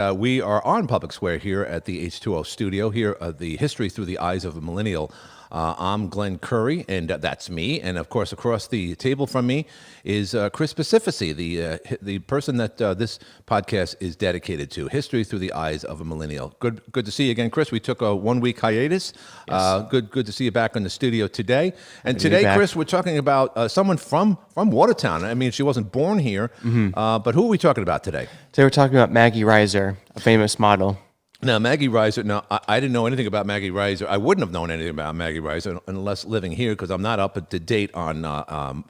We are on Public Square here at the H2O studio, here the History Through the Eyes of a Millennial. I'm Glenn Curry, and that's me. And, of course, across the table from me is Chris Pacifici, the person that this podcast is dedicated to, History Through the Eyes of a Millennial. Good to see you again, Chris. We took a one-week hiatus. Yes. Good to see you back in the studio today. And today, Chris, we're talking about someone from Watertown. I mean, she wasn't born here, but who are we talking about today? Today we're talking about Maggie Reiser, a famous model. Now, Maggie Reiser, I didn't know anything about Maggie Reiser. I wouldn't have known anything about Maggie Reiser unless living here, because I'm not up to date on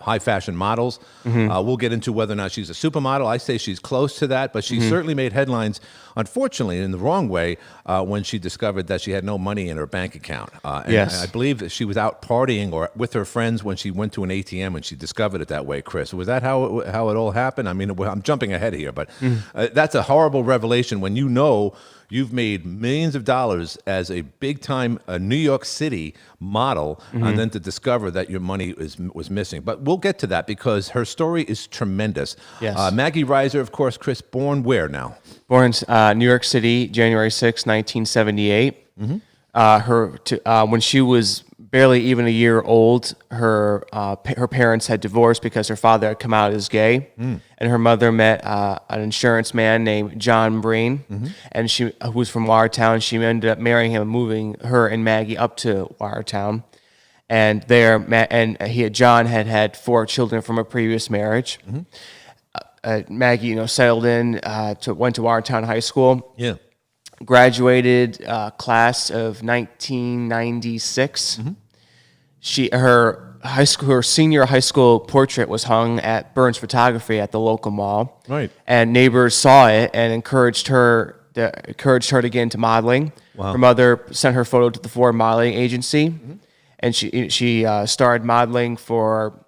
high fashion models. We'll get into whether or not she's a supermodel. I say she's close to that, but she certainly made headlines, unfortunately, in the wrong way when she discovered that she had no money in her bank account. Yes. I believe that she was out partying or with her friends when she went to an ATM and she discovered it that way, Chris. Was that how it all happened? I mean, I'm jumping ahead here, but that's a horrible revelation when you know you've made millions of dollars as a big-time New York City model, and then to discover that your money was missing. But we'll get to that because her story is tremendous. Yes. Maggie Reiser, of course, Chris, born where now? Born in New York City, January 6, 1978. When she was barely even a year old, her parents had divorced because her father had come out as gay, and her mother met an insurance man named John Breen, and who was from Watertown. She ended up marrying him, and moving her and Maggie up to Watertown, and John had 4 children from a previous marriage. Maggie, settled in, went to Watertown High School. Yeah. Graduated class of 1996. Her senior high school portrait was hung at Burns Photography at the local mall. Right. And neighbors saw it and encouraged her to get into modeling. Wow. Her mother sent her photo to the Ford modeling agency, and she started modeling for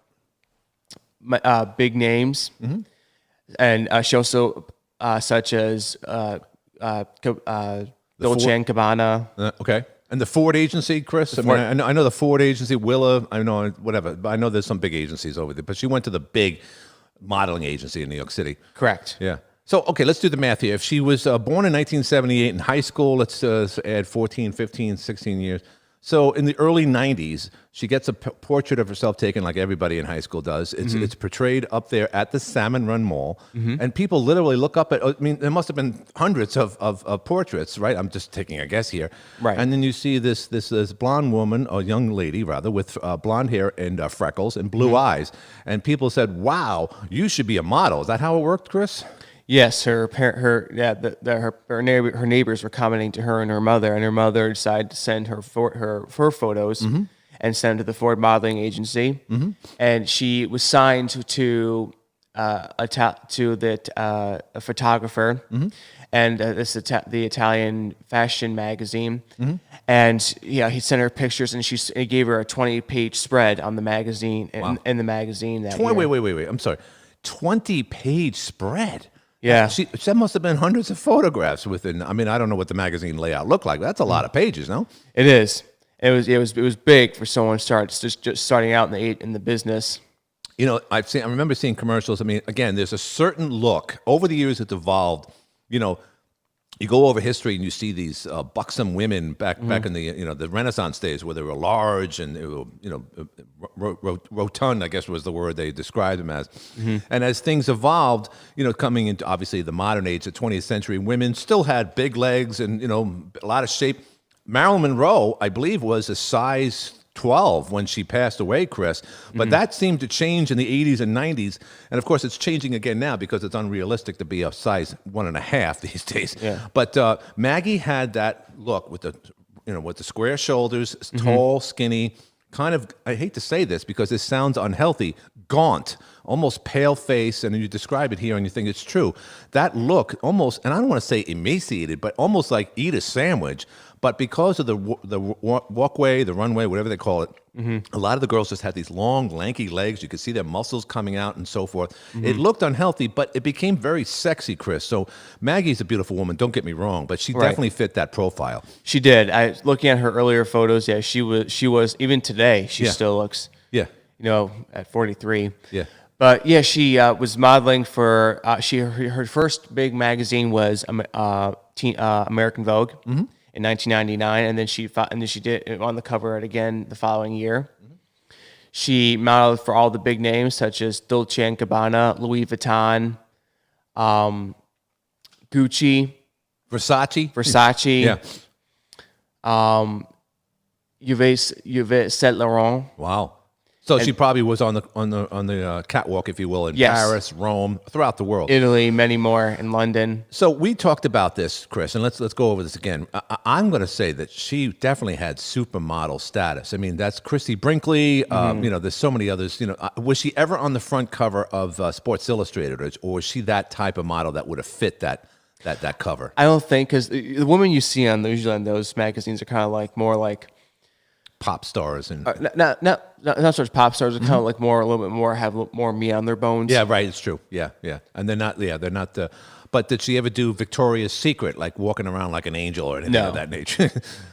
big names, and she also such as Dolce and Gabbana. Okay. And the Ford agency, Chris? I know the Ford agency, Willa, I know, whatever. But I know there's some big agencies over there. But she went to the big modeling agency in New York City. Correct. Yeah. So, okay, let's do the math here. If she was born in 1978 in high school, let's add 14, 15, 16 years. So in the early 90s, she gets a portrait of herself taken like everybody in high school does. It's portrayed up there at the Salmon Run Mall. And people literally look up at, I mean, there must have been hundreds of portraits, right? I'm just taking a guess here. Right. And then you see this blonde woman, or young lady rather, with blonde hair and freckles and blue eyes. And people said, wow, you should be a model. Is that how it worked, Chris? Yes, her neighbors were commenting to her and her mother decided to send her photos and send to the Ford modeling agency, and she was signed to a photographer, and the Italian fashion magazine, and he sent her pictures, and he gave her a 20-page spread on the magazine in the magazine that year. Wait, I'm sorry, 20-page spread. Yeah, that must have been hundreds of photographs within. I mean, I don't know what the magazine layout looked like. That's a lot of pages, no? It is. It was big for someone just starting out in the business. You know, I remember seeing commercials. I mean, again, there's a certain look. Over the years, it's evolved. You know, you go over history and you see these buxom women back in the the Renaissance days where they were large and they were, rotund, I guess was the word they described them as. And as things evolved, coming into obviously the modern age, the 20th century, women still had big legs and a lot of shape. Marilyn Monroe, I believe, was a size 12 when she passed away, Chris. But that seemed to change in the 80s and 90s. And of course, it's changing again now because it's unrealistic to be a size 1.5 these days. Yeah. But Maggie had that look with the square shoulders, tall, skinny, kind of, I hate to say this because this sounds unhealthy, gaunt, almost pale face, and you describe it here and you think it's true. That look almost, and I don't want to say emaciated, but almost like eat a sandwich. But because of the walkway, the runway, whatever they call it, a lot of the girls just had these long, lanky legs. You could see their muscles coming out and so forth. It looked unhealthy, but it became very sexy, Chris. So Maggie's a beautiful woman, don't get me wrong, but she definitely fit that profile. She did. Looking at her earlier photos, she was even today, she still looks, at 43. Yeah. But yeah, she was modeling for her first big magazine was American Vogue in 1999, and then she did on the cover it again the following year. She modeled for all the big names such as Dolce and Gabbana, Louis Vuitton, Gucci, Versace. Yeah. Yves Saint Laurent. Wow. So she probably was on the catwalk, if you will, in Yes. Paris, Rome, throughout the world. Italy, many more in London. So we talked about this, Chris, and let's go over this again. I'm going to say that she definitely had supermodel status. I mean, that's Christy Brinkley. There's so many others. Was she ever on the front cover of Sports Illustrated, or was she that type of model that would have fit that cover? I don't think, because the women you see usually on those magazines are kind of like more like Pop stars and not so much pop stars. Are kind of like a little bit more have more meat on their bones. yeah, right. It's true. Yeah, and they're not. Yeah, they're not. But did she ever do Victoria's Secret, like walking around like an angel or anything of that nature?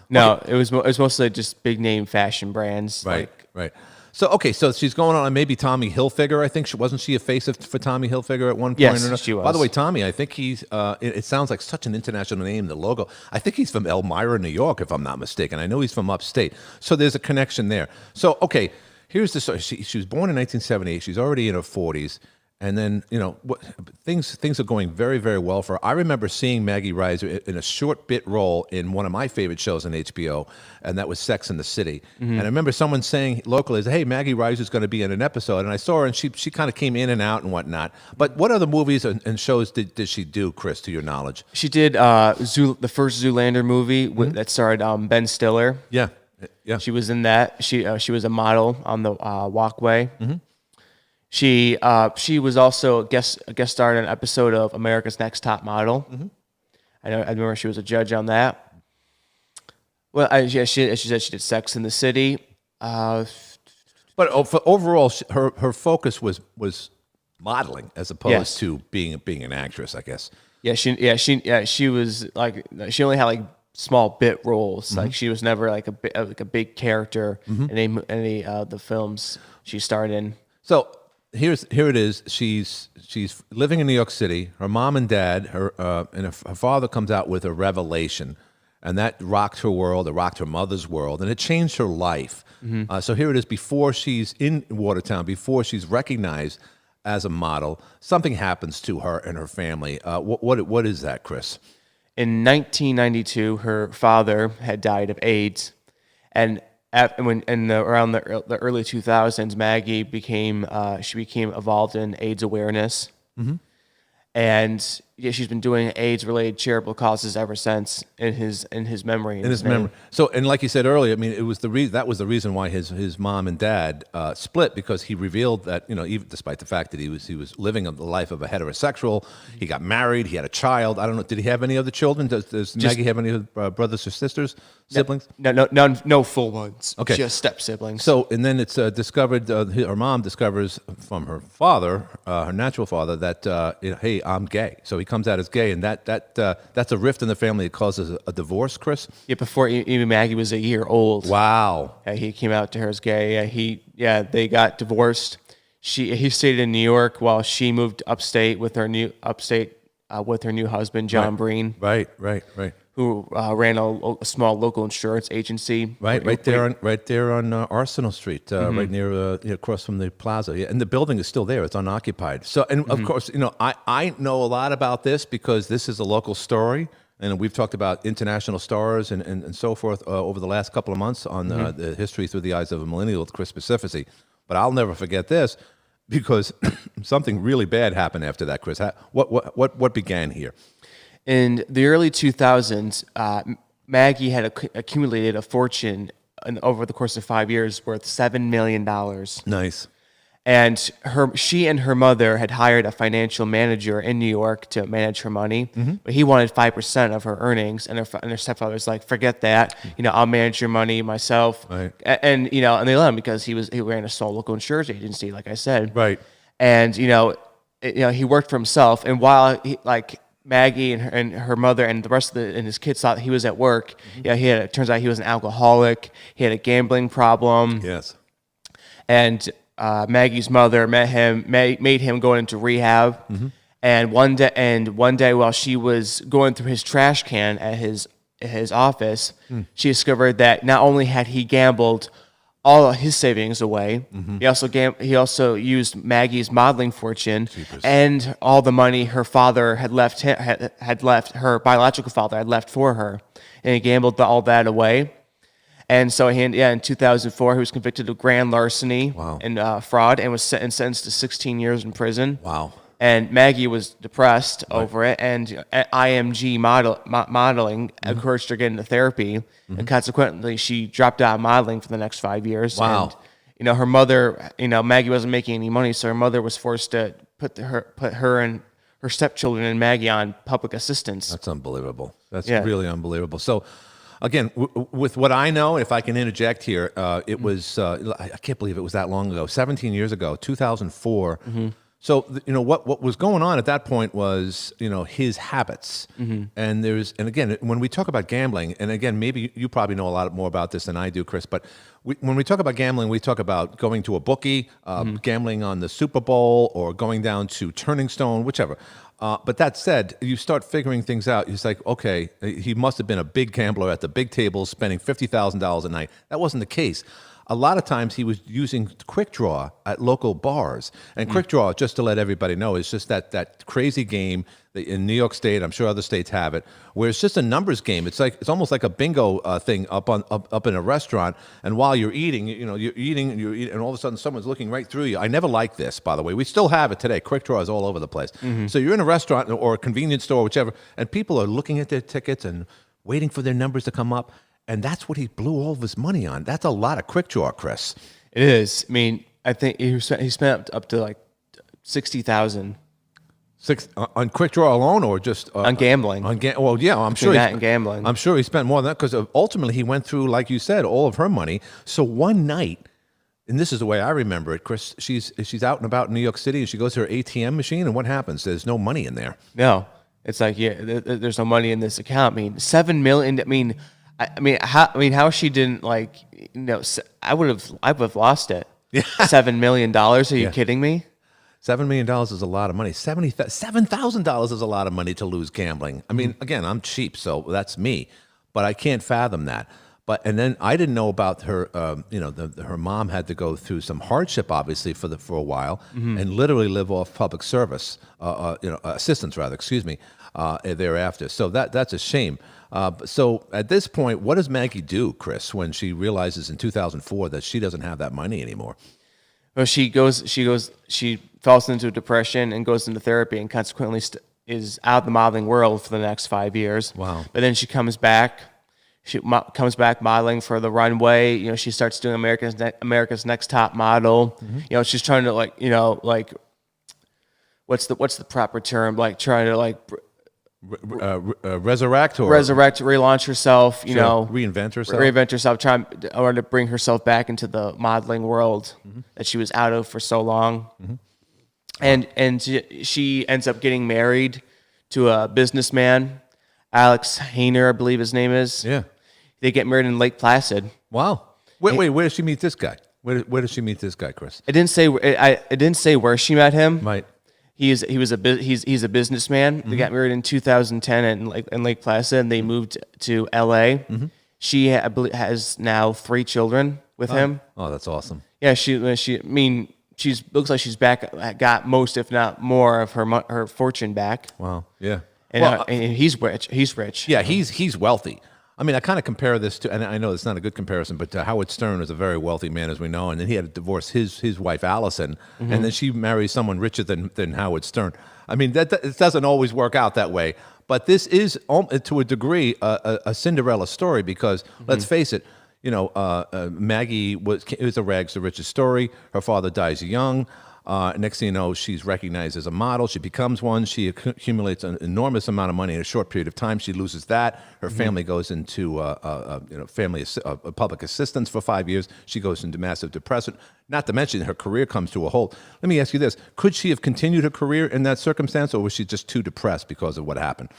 No, it was mostly just big name fashion brands. Right, Like, right. So she's going on maybe Tommy Hilfiger. I think wasn't she a face for Tommy Hilfiger at one point? Yes, or another? she was. By the way, Tommy, I think he's. It sounds like such an international name. The logo. I think he's from Elmira, New York, if I'm not mistaken. I know he's from upstate. So there's a connection there. So okay, here's the story. She was born in 1978. She's already in her 40s. And then, things are going very, very well for her. I remember seeing Maggie Reiser in a short bit role in one of my favorite shows on HBO, and that was Sex and the City. And I remember someone saying locally, hey, Maggie Reiser's going to be in an episode. And I saw her, and she kind of came in and out and whatnot. But what other movies and shows did she do, Chris, to your knowledge? she did the first Zoolander movie that starred Ben Stiller. Yeah. She was in that. She was a model on the walkway. She was also a guest starred in an episode of America's Next Top Model. I remember she was a judge on that. Well, she said she did Sex in the City. But overall, her focus was modeling as opposed to being an actress, I guess. She was like, she only had like small bit roles. Like she was never like a big character in any of the films she starred in. So here it is. She's living in New York City. Her mom and dad, her father comes out with a revelation, and that rocked her world. It rocked her mother's world, and it changed her life. So here it is. Before she's in Watertown, before she's recognized as a model, something happens to her and her family. What is that, Chris? In 1992, her father had died of AIDS, and around the early 2000s, Maggie became involved in AIDS awareness, and she's been doing AIDS-related charitable causes ever since in his memory. In his memory. So, and like you said earlier, I mean, it was that was the reason why his mom and dad split, because he revealed that, even despite the fact that he was living the life of a heterosexual, he got married, he had a child. I don't know. Did he have any other children? Does Maggie have any other brothers or sisters, siblings? No full ones. Okay. Just step siblings. So, and then it's discovered. Her mom discovers from her father, her natural father, that hey, I'm gay. So he comes out as gay, and that's a rift in the family. It causes a divorce, Chris. Yeah, before even Maggie was a year old. Wow. He came out to her as gay. They got divorced. He stayed in New York while she moved upstate with her new husband, John Breen. Right. Who ran a small local insurance agency. Right there on Arsenal Street, right near across from the plaza. Yeah, and the building is still there; it's unoccupied. So, and of course, I know a lot about this because this is a local story, and we've talked about international stars and so forth over the last couple of months on the history through the eyes of a millennial with Chris Pacifici. But I'll never forget this because something really bad happened after that, Chris. What began here? In the early 2000s, Maggie had accumulated a fortune over the course of 5 years worth $7 million. Nice. And she and her mother had hired a financial manager in New York to manage her money, but he wanted 5% of her earnings, and her stepfather was like, "Forget that, I'll manage your money myself." Right. And they let him because he ran a small local insurance agency, like I said. Right. And he worked for himself, and while Maggie and her mother and the rest of his kids thought he was at work. It turns out he was an alcoholic. He had a gambling problem. Yes. And Maggie's mother made him go into rehab. And one day while she was going through his trash can at his office, she discovered that not only had he gambled all of his savings away, he also used Maggie's modeling fortune and all the money her father had left her biological father had left for her, and he gambled all that away. And so in 2004, he was convicted of grand larceny and fraud, and was sentenced to 16 years in prison. Wow. And Maggie was depressed over it, and IMG modeling encouraged her to get into therapy, and consequently, she dropped out of modeling for the next 5 years. Wow. And, her mother, Maggie wasn't making any money, so her mother was forced to put her and her stepchildren and Maggie on public assistance. That's unbelievable. That's really unbelievable. So, again, with what I know, if I can interject here, it was, I can't believe it was that long ago, 17 years ago, 2004. So, what was going on at that point was, his habits. And again, when we talk about gambling, and again, maybe you probably know a lot more about this than I do, Chris, but when we talk about gambling, we talk about going to a bookie, gambling on the Super Bowl, or going down to Turning Stone, whichever. But that said, you start figuring things out. It's like, okay, he must have been a big gambler at the big tables, spending $50,000 a night. That wasn't the case. A lot of times he was using Quick Draw at local bars. And Quick Draw, just to let everybody know, is just that crazy game that in New York State, I'm sure other states have it, where it's just a numbers game. It's almost like a bingo thing up in a restaurant. And while you're eating, you're eating, and all of a sudden someone's looking right through you. I never liked this, by the way. We still have it today. Quick Draw is all over the place. So you're in a restaurant or a convenience store, whichever, and people are looking at their tickets and waiting for their numbers to come up. And that's what he blew all of his money on. That's a lot of Quick Draw, Chris. It is. I mean, I think he spent up to like $60,000 on Quick Draw alone, or just on gambling. Well, yeah, I'm sure that and gambling. I'm sure he spent more than that, because ultimately he went through, like you said, all of her money. So one night, and this is the way I remember it, Chris, she's out and about in New York City, and she goes to her ATM machine, and what happens? There's no money in there. No, it's like there's no money in this account. I mean, $7 million. How she didn't I would have lost it. Yeah. $7 million. Are you kidding me? $7 million is a lot of money. $7,000 is a lot of money to lose gambling. I mean, again, I'm cheap, so that's me, but I can't fathom that. And then I didn't know about her. Her mom had to go through some hardship, obviously, for a while, and literally live off public service, assistance rather. Excuse me. Thereafter, so that's a shame. So at this point, what does Maggie do, Chris, when she realizes in 2004 that she doesn't have that money anymore? Well, she falls into depression and goes into therapy, and consequently is out of the modeling world for the next 5 years. Wow! But then she comes back. She comes back modeling for the runway. She starts doing America's Next Top Model. She's trying to what's the proper term? Trying to resurrect, relaunch herself, reinvent herself, trying to bring herself back into the modeling world that she was out of for so long. And she ends up getting married to a businessman, Alex Hayner, I believe his name is. Yeah, they get married in Lake Placid. Wow. Wait, where does she meet this guy? Where does she meet this guy, Chris? It didn't say where she met him. Right. He's a businessman. They got married in 2010 in Lake Placid, and they moved to LA. She has now 3 children with him. Oh, that's awesome. Yeah, she looks like she's got most, if not more, of her fortune back. Wow. Yeah. And he's rich. He's rich. Yeah, he's wealthy. I mean, I kind of compare this to, and I know it's not a good comparison, but Howard Stern was a very wealthy man, as we know, and then he had to divorce his wife, Allison, and then she marries someone richer than Howard Stern. I mean, it doesn't always work out that way, but this is, to a degree, a Cinderella story, because, let's face it, Maggie was a rags to riches story. Her father dies young. Next thing you know, she's recognized as a model. She becomes one. She accumulates an enormous amount of money in a short period of time. She loses that. Her family goes into public assistance for 5 years. She goes into massive depression. Not to mention her career comes to a halt. Let me ask you this: could she have continued her career in that circumstance, or was she just too depressed because of what happened?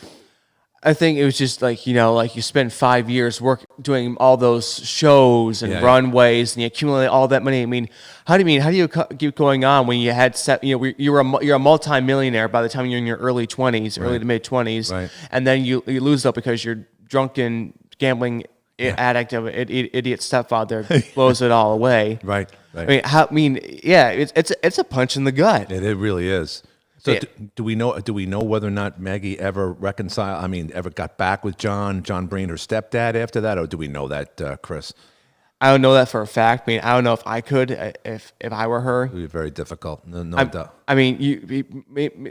I think it was just like, like you spend 5 years doing all those shows and runways, and you accumulate all that money. I mean, how do you keep going on when you had you're a multi-millionaire by the time you're in your early 20s, early to mid 20s, Right. and then you lose it because your drunken gambling addict of idiot stepfather blows it all away. Right. It's a punch in the gut. It really is. So do we know whether or not Maggie ever reconciled? I mean, ever got back with John Breen, her stepdad, after that, or do we know that, Chris? I don't know that for a fact. I mean, I don't know if I could, if I were her. It would be very difficult. No doubt. I mean, he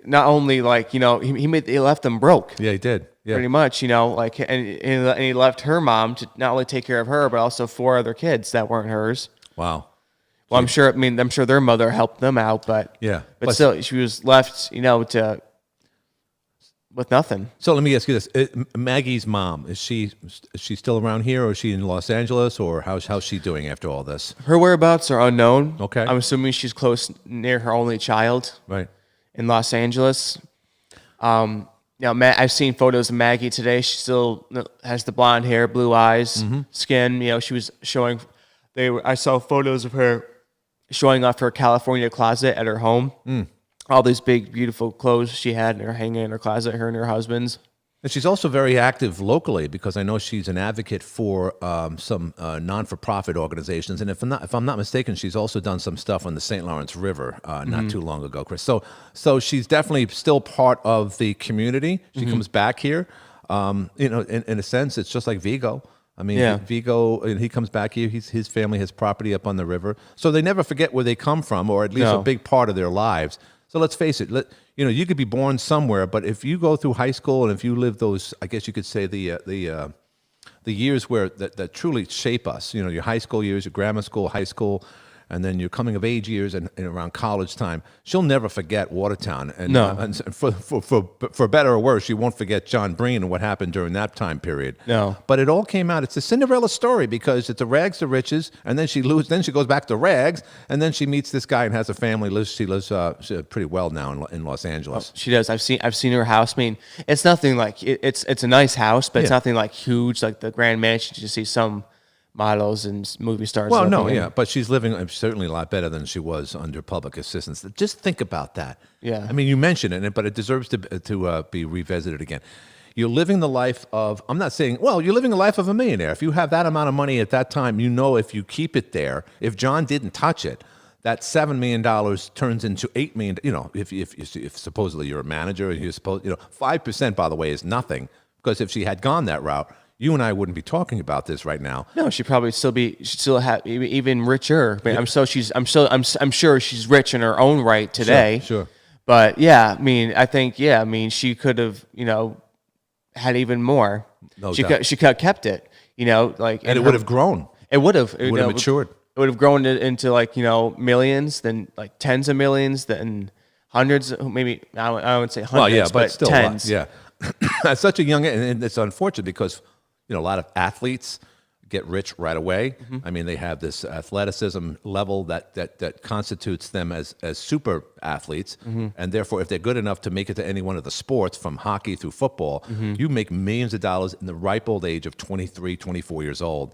not only like he left them broke. Yeah, he did. Yeah, pretty much. And he left her mom to not only take care of her, but also 4 other kids that weren't hers. Wow. Well, I'm sure their mother helped them out, but but still, she was left, with nothing. So let me ask you this: Maggie's mom, is she still around here, or is she in Los Angeles, or how's she doing after all this? Her whereabouts are unknown. Okay, I'm assuming she's close near her only child, right, in Los Angeles. I've seen photos of Maggie today. She still has the blonde hair, blue eyes, skin. She was showing. I saw photos of her showing off her California closet at her home. All these big, beautiful clothes she had hanging in her closet, her and her husband's. And she's also very active locally, because I know she's an advocate for some non-for-profit organizations. And if I'm not mistaken, she's also done some stuff on the St. Lawrence River not too long ago, Chris. So she's definitely still part of the community. She comes back here. In a sense, it's just like Vigo. I mean, Vigo, and he comes back here. His family has property up on the river, so they never forget where they come from, or at least a big part of their lives. So let's face it. You could be born somewhere, but if you go through high school and if you live those, I guess you could say the years where that truly shape us. Your high school years, your grammar school, high school, and then your coming of age years and around college time. She'll never forget Watertown. And, and for better or worse, she won't forget John Breen and what happened during that time period. No. But it all came out. It's a Cinderella story, because it's a rags to riches, and then she goes back to rags, and then she meets this guy and has a family. She lives pretty well now in Los Angeles. Oh, she does. I've seen her house. I mean, it's nothing like it's a nice house, but it's nothing like huge, like the Grand Mansion. You see some models and movie stars. Well, no, but she's living certainly a lot better than she was under public assistance. Just think about that. Yeah. I mean, you mentioned it, but it deserves to be revisited again. You're living the life of, I'm not saying, well, you're living the life of a millionaire. If you have that amount of money at that time, if you keep it there, if John didn't touch it, that $7 million turns into $8 million. If supposedly you're a manager, and 5%, by the way, is nothing, because if she had gone that route, you and I wouldn't be talking about this right now. No, she'd probably still have even richer. But I'm sure she's rich in her own right today. Sure. But I think she could have had even more. No she doubt. She could have kept it. And it would have grown. It would have. It would have matured. It would have grown into millions, then like tens of millions, then hundreds. Maybe I would say hundreds, but still tens. A lot. Yeah. At such a young age, and it's unfortunate because a lot of athletes get rich right away. I mean, they have this athleticism level that constitutes them as super athletes, and therefore, if they're good enough to make it to any one of the sports, from hockey through football, you make millions of dollars in the ripe old age of 23, 24 years old.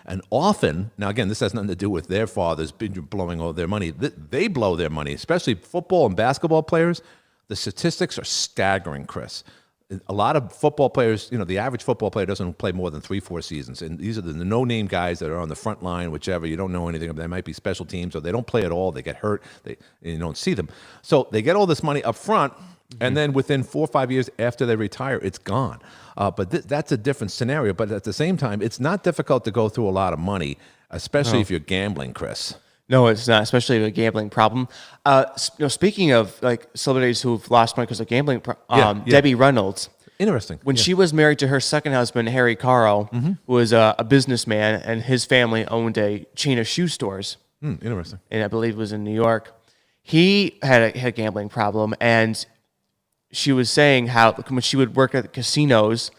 And often, now again, this has nothing to do with their fathers blowing all their money. They blow their money, especially football and basketball players. The statistics are staggering, Chris. A lot of football players, the average football player doesn't play more than 3-4 seasons. And these are the no-name guys that are on the front line, whichever. You don't know anything of them. They might be special teams, or they don't play at all. They get hurt. You don't see them. So they get all this money up front, and then within 4 or 5 years after they retire, it's gone. But that's a different scenario. But at the same time, it's not difficult to go through a lot of money, especially if you're gambling, Chris. No, it's not, especially with a gambling problem. Speaking of like celebrities who've lost money because of gambling, Debbie Reynolds. Interesting. When she was married to her second husband, Harry Carl, who was a businessman, and his family owned a chain of shoe stores. Interesting. And I believe it was in New York. He had a gambling problem, and she was saying how when she would work at the casinos,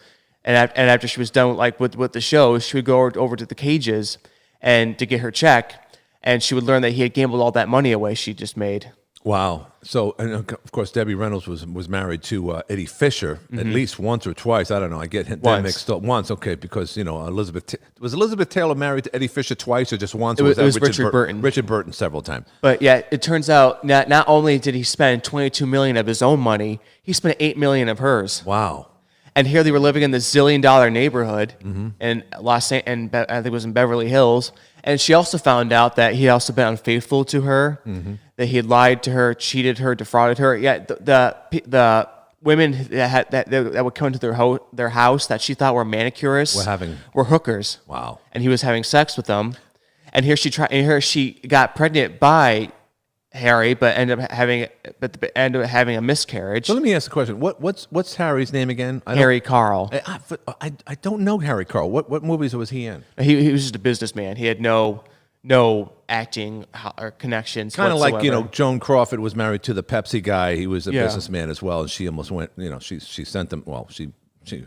and after she was done with the shows, she would go over to the cages and to get her check. And she would learn that he had gambled all that money away she just made. Wow. So, and of course, Debbie Reynolds was married to Eddie Fisher at least once or twice. I don't know. I get them Once. mixed up. Once, okay, because was Elizabeth Taylor married to Eddie Fisher twice or just once? It was that Richard Burton. Richard Burton several times. But yeah, it turns out not only did he spend $22 million of his own money, he spent $8 million of hers. Wow. And here they were living in this zillion-dollar neighborhood in I think it was in Beverly Hills. And she also found out that he had also been unfaithful to her, that he had lied to her, cheated her, defrauded her. Yeah, the women that would come to their house that she thought were manicurists were hookers. Wow. And he was having sex with them. And here she got pregnant by Harry, but ended up having a miscarriage. So let me ask the question: what's Harry's name again? Harry Carl. I don't know Harry Carl. What movies was he in? He was just a businessman. He had no acting or connections. Kind of like whatsoever. Joan Crawford was married to the Pepsi guy. He was a businessman as well, and she almost went. She sent him. Well, she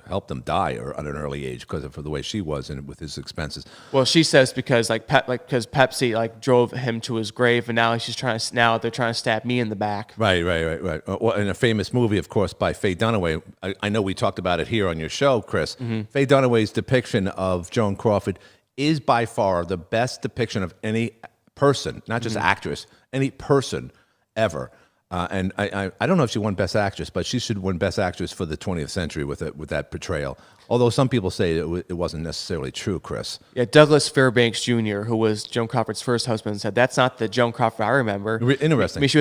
helped him die at an early age because of the way she was and with his expenses. Well, she says because because Pepsi drove him to his grave, and now they're trying to stab me in the back. Right. Well, in a famous movie, of course, by Faye Dunaway. I know we talked about it here on your show, Chris. Faye Dunaway's depiction of Joan Crawford is by far the best depiction of any person, not just actress, any person ever. And I don't know if she won Best Actress, but she should win Best Actress for the 20th century with that portrayal. Although some people say it wasn't necessarily true, Chris. Yeah, Douglas Fairbanks Jr., who was Joan Crawford's first husband, said that's not the Joan Crawford I remember. Interesting. I mean, she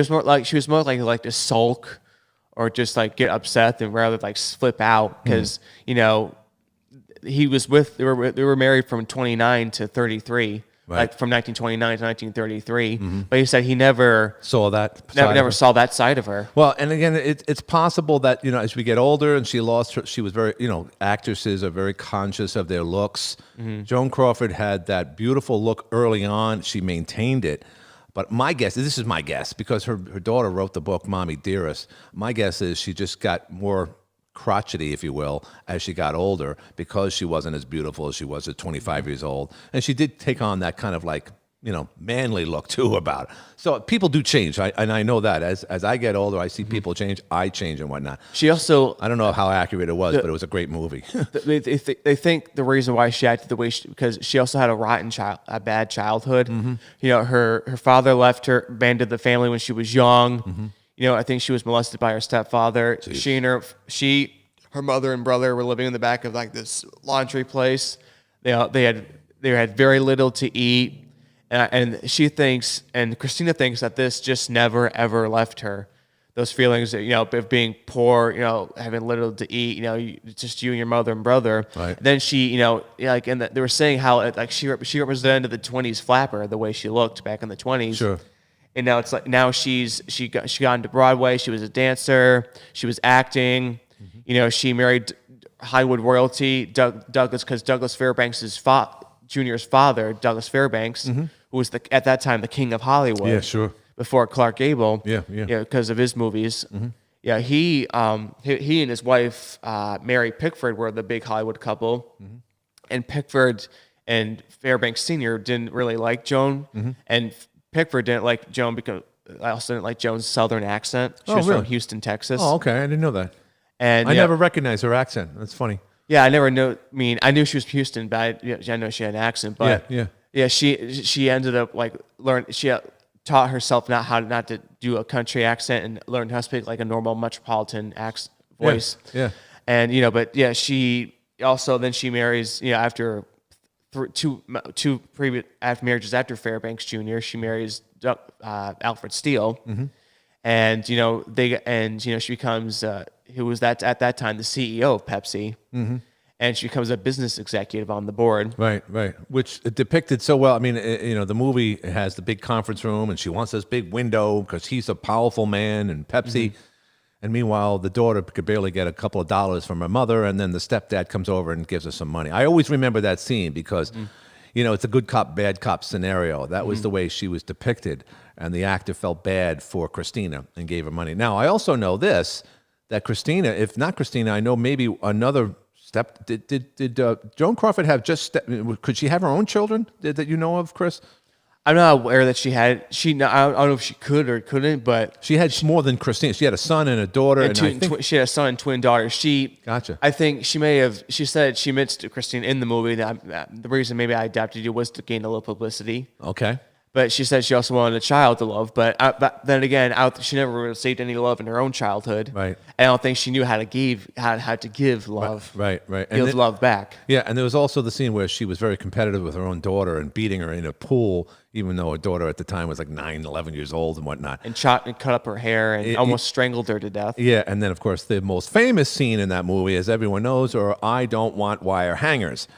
was more like to sulk or just get upset and rather flip out because he was they were married from 29 to 33. Right. From 1929 to 1933, but he said he never saw that. Never saw that side of her. Well, and again, it's possible that as we get older, and she lost her. She was very, actresses are very conscious of their looks. Joan Crawford had that beautiful look early on. She maintained it, but this is my guess, because her daughter wrote the book "Mommy Dearest." My guess is she just got more crotchety, if you will, as she got older, because she wasn't as beautiful as she was at 25 years old. And she did take on that kind of manly look too about it. So people do change. And I know that as I get older, I see people change, I change and whatnot. She also, I don't know how accurate it was, but it was a great movie. they think the reason why she acted the way because she also had a bad childhood. Her father left her, abandoned the family when she was young. I think she was molested by her stepfather. Jeez. Her mother and brother were living in the back of this laundry place. They had very little to eat, and she thinks, and Christina thinks, that this just never ever left her. Those feelings, of being poor, having little to eat, just you and your mother and brother. Right. Then she, and they were saying how she represented the 20s flapper, the way she looked back in the 20s. Sure. And now she got into Broadway. She was a dancer. She was acting. She married Hollywood royalty, Douglas Fairbanks' Jr.'s father, Douglas Fairbanks, who was at that time the king of Hollywood. Yeah, sure. Before Clark Gable. Yeah. Because of his movies. Yeah, he and his wife Mary Pickford were the big Hollywood couple, and Pickford and Fairbanks Sr. didn't really like Joan, and Pickford didn't like Joan because I also didn't like Joan's southern accent. She was really? from Houston, Texas. Oh, okay. I didn't know that. And I never recognized her accent. That's funny. Yeah, I never know. I mean, I knew she was from Houston, but I know she had an accent. But yeah. She ended up she taught herself not to do a country accent and learned how to speak like a normal metropolitan voice. Yeah. And she also then she marries after two previous marriages after Fairbanks Jr. She marries Alfred Steele, and she becomes who was at that time the CEO of Pepsi, and she becomes a business executive on the board. Right. Which depicted so well. I mean, the movie has the big conference room, and she wants this big window because he's a powerful man, and Pepsi. And meanwhile, the daughter could barely get a couple of dollars from her mother, and then the stepdad comes over and gives her some money. I always remember that scene because, it's a good cop, bad cop scenario. That was the way she was depicted, and the actor felt bad for Christina and gave her money. Now, I also know that Christina, if not Christina, I know maybe another step. Did Joan Crawford have could she have her own children that you know of, Chris? I'm not aware that she had. I don't know if she could or couldn't, but She had more than Christine. She had a son and a daughter, and I think she had a son and twin daughters. Gotcha. I think she may have. She said she admits to Christine in the movie that the reason maybe I adapted you was to gain a little publicity. Okay. But she said she also wanted a child to love. But then again, she never received any love in her own childhood. Right. I don't think she knew how to give love. Right. Give love back. Yeah, and there was also the scene where she was very competitive with her own daughter and beating her in a pool, even though her daughter at the time was like 9, 11 years old and whatnot. And cut up her hair and almost strangled her to death. Yeah, and then, of course, the most famous scene in that movie, as everyone knows, are I don't want wire hangers.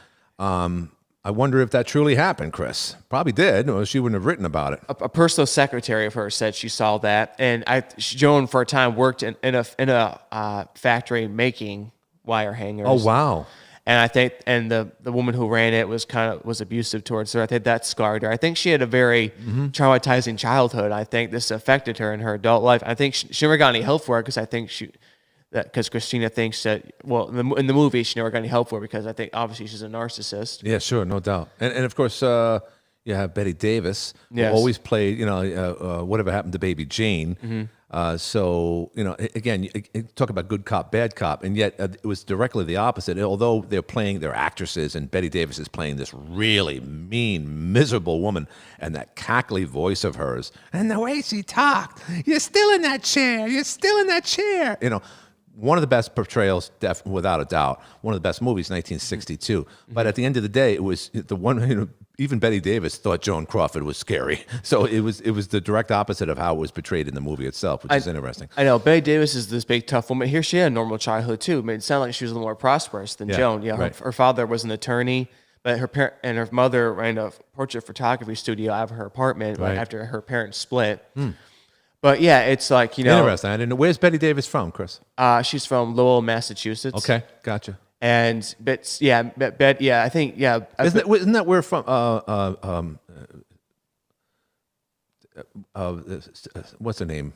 I wonder if that truly happened, Chris. Probably did, or she wouldn't have written about it. A personal secretary of hers said she saw that, and Joan for a time worked in a factory making wire hangers. Oh, wow. And I think, and the woman who ran it was abusive towards her. I think that scarred her. I think she had a very traumatizing childhood. I think this affected her in her adult life. I think she never got any help for it because I think because Christina thinks that, well, in the movie, she never got any help for it because I think obviously she's a narcissist. Yeah, sure, no doubt. And of course, you have Betty Davis, who always played, whatever happened to Baby Jane. So, again, you talk about good cop, bad cop, and yet it was directly the opposite. Although they're actresses, and Betty Davis is playing this really mean, miserable woman, and that cackly voice of hers, and the way she talked, you're still in that chair, you're still in that chair. One of the best portrayals, without a doubt. One of the best movies, 1962. But at the end of the day, it was the one. Even Betty Davis thought Joan Crawford was scary. So it was the direct opposite of how it was portrayed in the movie itself, which is interesting. I know Betty Davis is this big tough woman. Here she had a normal childhood too. It sounded like she was a little more prosperous than Joan. Yeah, right. her father was an attorney, but her parent and her mother ran a portrait photography studio out of her apartment after her parents split. But yeah, it's like, Interesting. I didn't know. Where's Betty Davis from, Chris? She's from Lowell, Massachusetts. Okay, gotcha. And I think Isn't that where from? What's her name?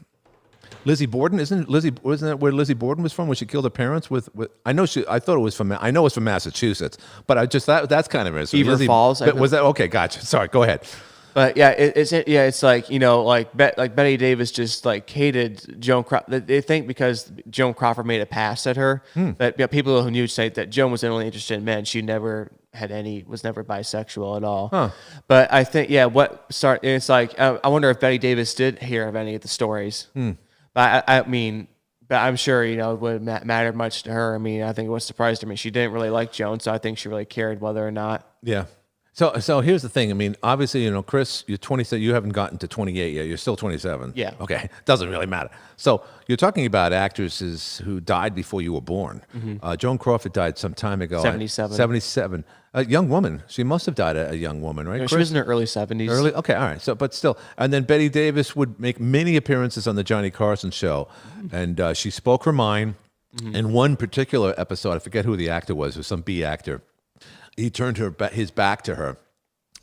Lizzie Borden, wasn't that where Lizzie Borden was from? When she killed her parents with I thought it was from. I know it's from Massachusetts, but that's kind of interesting. Beaver Falls. Was that okay? Gotcha. Sorry, go ahead. But yeah, it's like like Betty Davis just like hated Joan Crawford. They think because Joan Crawford made a pass at her, but people who knew say that Joan was only interested in men. She never was never bisexual at all. Huh. But I think it's like I wonder if Betty Davis did hear of any of the stories. But I mean. But I'm sure, it wouldn't matter much to her. I mean, I think it was surprised to me. She didn't really like Joan, so I think she really cared whether or not. Yeah. So here's the thing. I mean, obviously, Chris, you're 27. You haven't gotten to 28 yet. You're still 27. Yeah. Okay. Doesn't really matter. So you're talking about actresses who died before you were born. Joan Crawford died some time ago. 77. 77. A young woman. She must have died a young woman, right? She was in her early 70s. Early. Okay. All right. So, but still, and then Betty Davis would make many appearances on the Johnny Carson show, and she spoke her mind. In one particular episode, I forget who the actor was. It was some B actor. He turned his back to her,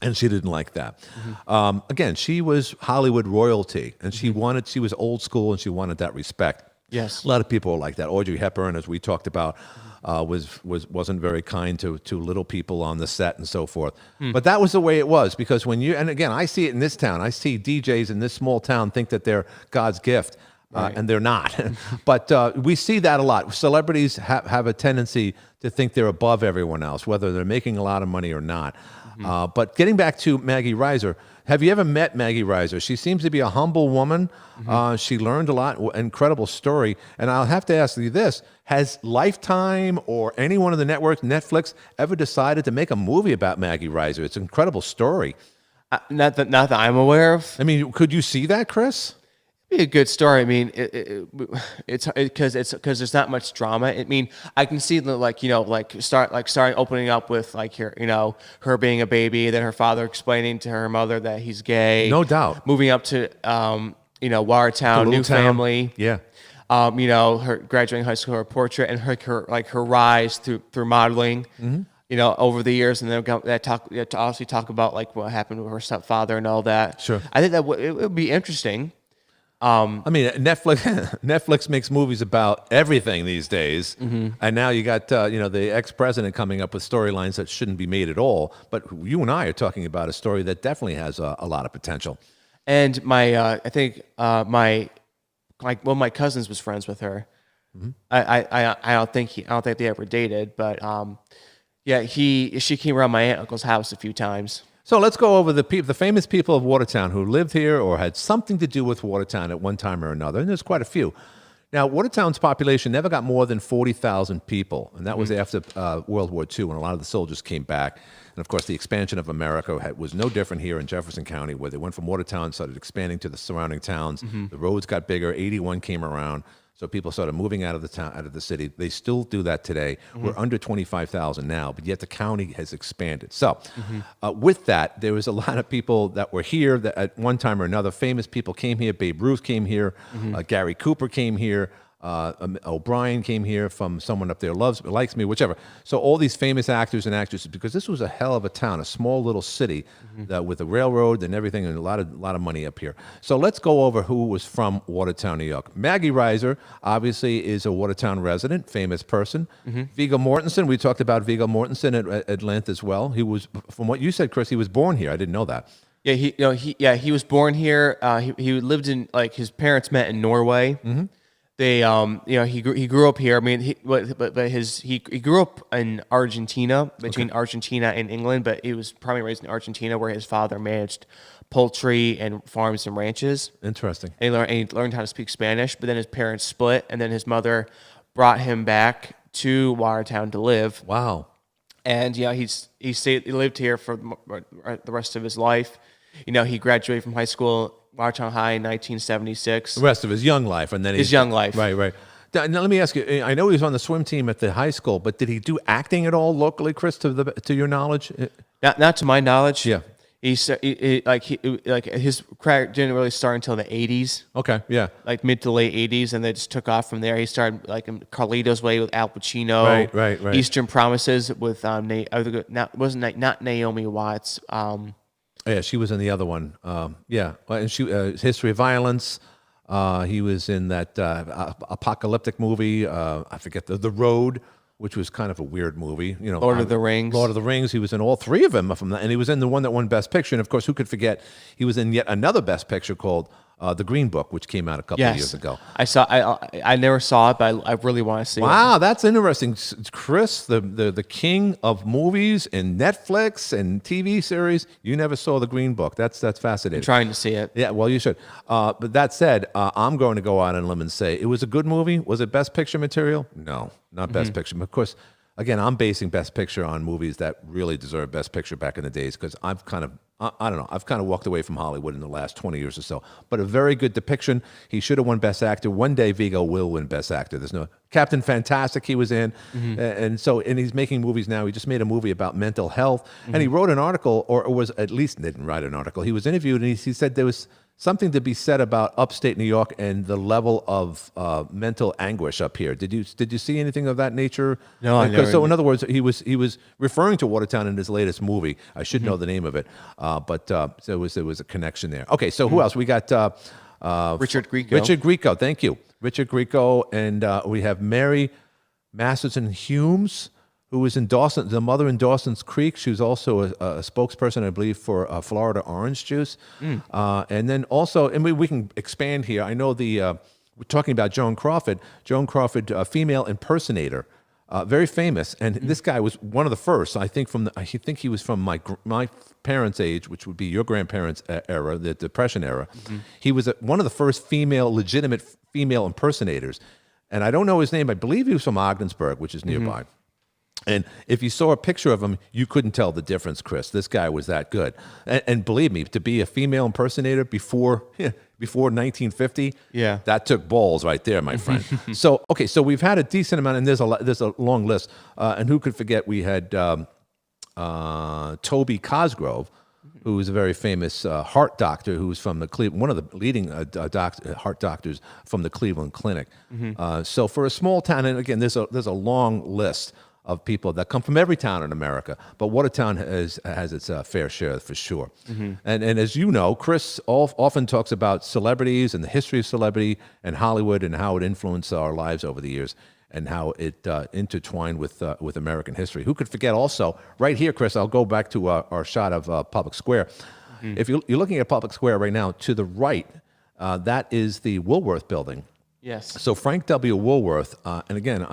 and she didn't like that. Again, she was Hollywood royalty, and she was old school, and she wanted that respect. Yes, a lot of people are like that. Audrey Hepburn, as we talked about, wasn't very kind to little people on the set and so forth. But that was the way it was, because and again, I see it in this town. I see DJs in this small town think that they're God's gift. And they're not. But we see that a lot. Celebrities have a tendency to think they're above everyone else, whether they're making a lot of money or not. But getting back to Maggie Reiser, have you ever met Maggie Reiser? She seems to be a humble woman. She learned a lot, incredible story. And I'll have to ask you this. Has Lifetime or any one of the networks, Netflix, ever decided to make a movie about Maggie Reiser? It's an incredible story. Not that I'm aware of. I mean, could you see that, Chris? Be a good story. I mean, it's because there's not much drama. I mean, I can see starting opening up with her being a baby, then her father explaining to her mother that he's gay. No doubt. Moving up to Watertown, new family. Yeah. Her graduating high school, her portrait, and her rise through modeling. Over the years, and then obviously talk about what happened with her stepfather and all that. Sure. I think that it would be interesting. I mean, Netflix makes movies about everything these days, and now you got the ex-president coming up with storylines that shouldn't be made at all. But you and I are talking about a story that definitely has a lot of potential. And I think one of my cousins was friends with her. I don't think they ever dated, but yeah, she came around my aunt and uncle's house a few times. So let's go over the famous people of Watertown who lived here or had something to do with Watertown at one time or another, and there's quite a few. Now, Watertown's population never got more than 40,000 people, and that was after World War II, when a lot of the soldiers came back. And, of course, the expansion of America was no different here in Jefferson County, where they went from Watertown, started expanding to the surrounding towns. The roads got bigger. 81 came around. So people started moving out of the town, out of the city. They still do that today. We're under 25,000 now, but yet the county has expanded. So with that, there was a lot of people that were here that at one time or another, famous people came here. Babe Ruth came here. Gary Cooper came here. O'Brien came here from Someone Up There Likes Me, whichever. So all these famous actors and actresses, because this was a hell of a town, a small little city that with a railroad and everything, and a lot of money up here. So let's go over who was from Watertown, New York. Maggie Reiser, obviously, is a Watertown resident, famous person. Viggo Mortensen, we talked about Viggo Mortensen at length as well. He was, from what you said, Chris, he was born here. I didn't know that. Yeah, he was born here. He lived in, like, his parents met in Norway. They, he grew up here. I mean, he grew up in Argentina, between Argentina and England, but he was primarily raised in Argentina, where his father managed poultry and farms and ranches. Interesting. And he learned how to speak Spanish, but then his parents split, and then his mother brought him back to Watertown to live. Wow. And he lived here for the rest of his life. He graduated from high school, Watertown High, in 1976. The rest of his young life, and then his young life. Right. Now, let me ask you. I know he was on the swim team at the high school, but did he do acting at all locally, Chris? To your knowledge? Not to my knowledge. Yeah. His career didn't really start until the 80s. Okay. Yeah. Like mid to late 80s, and they just took off from there. He started like in Carlito's Way with Al Pacino. Right. Eastern Promises with not Naomi Watts. Yeah, she was in the other one. And she History of Violence. He was in that apocalyptic movie. I forget the Road, which was kind of a weird movie. Lord of the Rings. Lord of the Rings. He was in all three of them from that, and he was in the one that won Best Picture. And of course, who could forget? He was in yet another Best Picture called The Green Book, which came out a couple of years ago. I never saw it, but I really want to see it. Wow, that's interesting, Chris. The king of movies and Netflix and TV series. You never saw The Green Book. That's fascinating. I'm trying to see it. Yeah, well, you should. But that said, I'm going to go out on a limb and say it was a good movie. Was it Best Picture material? No, not Best Picture. Of course, again, I'm basing Best Picture on movies that really deserve Best Picture back in the days, because I've kind of, I don't know, I've kind of walked away from Hollywood in the last 20 years or so. But a very good depiction. He should have won Best Actor. One day, Viggo will win Best Actor. There's no Captain Fantastic. He was in, and he's making movies now. He just made a movie about mental health, and he wrote an article, or was at least didn't write an article. He was interviewed, and he said there was something to be said about upstate New York and the level of mental anguish up here. Did you see anything of that nature? No, I never. So in other words, he was referring to Watertown in his latest movie. I should know the name of it, but there was a connection there. Okay, so who else? We got Richard Grieco. Richard Grieco, thank you, Richard Grieco, and we have Mary Masterson Humes, who was in Dawson, the mother in Dawson's Creek. She was also a spokesperson, I believe, for Florida orange juice. And then also, and we can expand here. I know we're talking about Joan Crawford. Joan Crawford, female impersonator, very famous. And this guy was one of the first. I think he was from my parents' age, which would be your grandparents' era, the Depression era. He was one of the first legitimate female impersonators. And I don't know his name. I believe he was from Ogdensburg, which is nearby. And if you saw a picture of him, you couldn't tell the difference, Chris. This guy was that good. And believe me, to be a female impersonator before 1950, that took balls right there, my friend. So we've had a decent amount, and there's a long list. And who could forget? We had Toby Cosgrove, who was a very famous heart doctor, who was from one of the leading heart doctors from the Cleveland Clinic. So for a small town, and again, there's a long list of people that come from every town in America. But Watertown has its fair share for sure. And as you know, Chris often talks about celebrities and the history of celebrity and Hollywood and how it influenced our lives over the years and how it intertwined with American history. Who could forget also, right here, Chris, I'll go back to our shot of Public Square. If you're looking at Public Square right now, to the right, that is the Woolworth building. Yes. So Frank W. Woolworth, and again,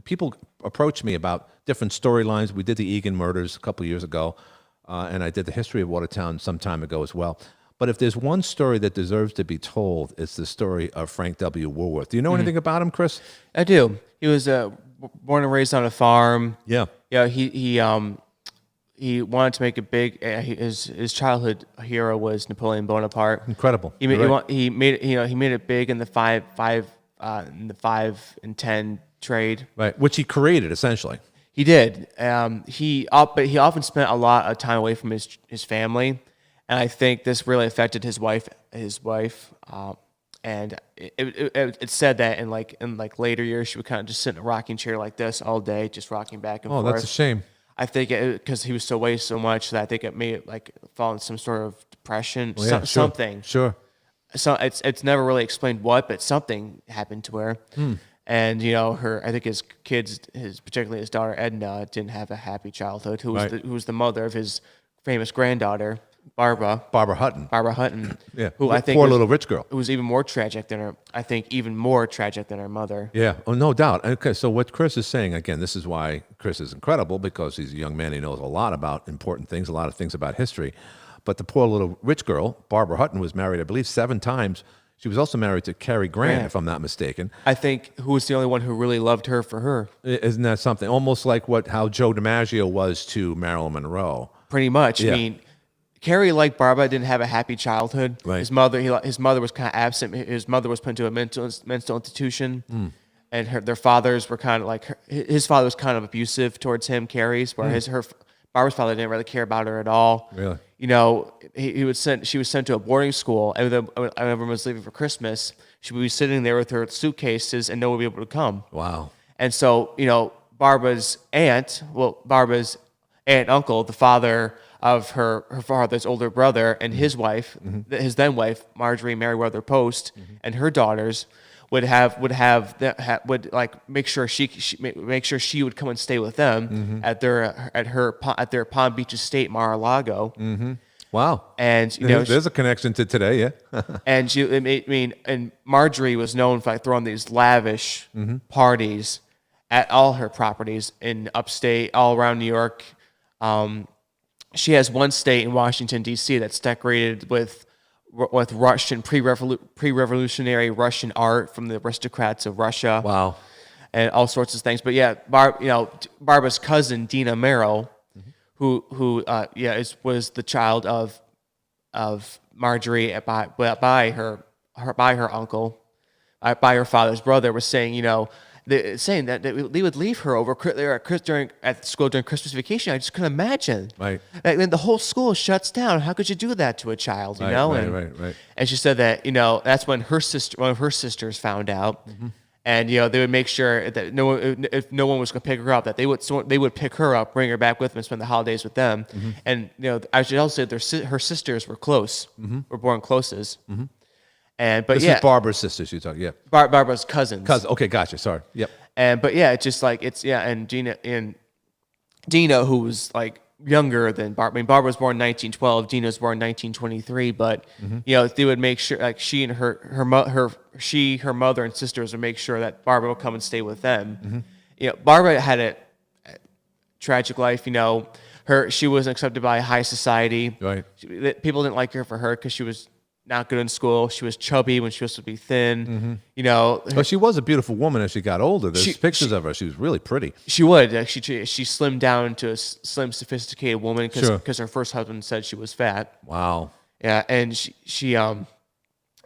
people approach me about different storylines. We did the Egan murders a couple of years ago, and I did the history of Watertown some time ago as well. But if there's one story that deserves to be told, it's the story of Frank W. Woolworth. Do you know anything about him, Chris? I do. He was born and raised on a farm. Yeah. Yeah. He wanted to make it big. His childhood hero was Napoleon Bonaparte. Incredible. He made it big in the 5 and 10 trade. Right, which he created essentially. He did. But he often spent a lot of time away from his family, and I think this really affected his wife. And it said that in later years she would kind of just sit in a rocking chair like this all day, just rocking back and forth. Oh, that's a shame. I think because he was away so much that I think it made it fall in some sort of depression, something. Sure. So it's never really explained what, but something happened to her. And I think his kids, particularly his daughter Edna, didn't have a happy childhood. Who was the mother of his famous granddaughter, Barbara Hutton. Yeah. Who I think poor little rich girl. It was even more tragic than her. I think even more tragic than her mother. Yeah. Oh, no doubt. Okay. So what Chris is saying, again, this is why Chris is incredible, because he's a young man. He knows a lot about important things, a lot of things about history. But the poor little rich girl, Barbara Hutton, was married, I believe, 7 times. She was also married to Cary Grant, if I'm not mistaken. I think who was the only one who really loved her for her. Isn't that something? Almost like how Joe DiMaggio was to Marilyn Monroe. Pretty much. Yeah. I mean, Cary, like Barbara, didn't have a happy childhood. Right. His mother was kind of absent. His mother was put into a mental institution, and their fathers were kind of his father was kind of abusive towards him, Cary's, where Barbara's father didn't really care about her at all. Really? She was sent to a boarding school, and when everyone was leaving for Christmas, she would be sitting there with her suitcases, and no one would be able to come. Wow. And so, Barbara's aunt and uncle, the father of her father's older brother, and his wife, his then wife, Marjorie Merriweather Post, and her daughters would make sure she would come and stay with them at their Palm Beach estate, Mar-a-Lago. Wow. And there's a connection to today, yeah. and Marjorie was known for throwing these lavish parties at all her properties in upstate, all around New York. She has one state in Washington, D.C. that's decorated with Russian pre-revolutionary Russian art from the aristocrats of Russia. Wow. And all sorts of things. But yeah, Barbara's cousin Dina Merrill, who was the child of Marjorie by her uncle, by her father's brother, was saying, saying that they would leave her over at school during Christmas vacation. I just couldn't imagine. Right. And the whole school shuts down. How could you do that to a child? Right. And she said that that's when one of her sisters found out, and they would make sure that if no one was going to pick her up, that they would pick her up, bring her back with them, and spend the holidays with them. And I should also say her sisters were close, were born closes. This is Barbara's sisters you're talking, yeah. Barbara's cousins. Okay, gotcha. Sorry. Yep. It's just and Dina, who was younger than Barbara. I mean, Barbara was born in 1912. Dina was born in 1923. But they would make sure she and her mother and sisters would make sure that Barbara would come and stay with them. Barbara had a tragic life. She wasn't accepted by high society. Right. People didn't like her for her because she was not good in school. She was chubby when she was supposed to be thin. But she was a beautiful woman as she got older. There's pictures of her. She was really pretty. She would. She slimmed down into a slim, sophisticated woman because her first husband said she was fat. Wow. Yeah, and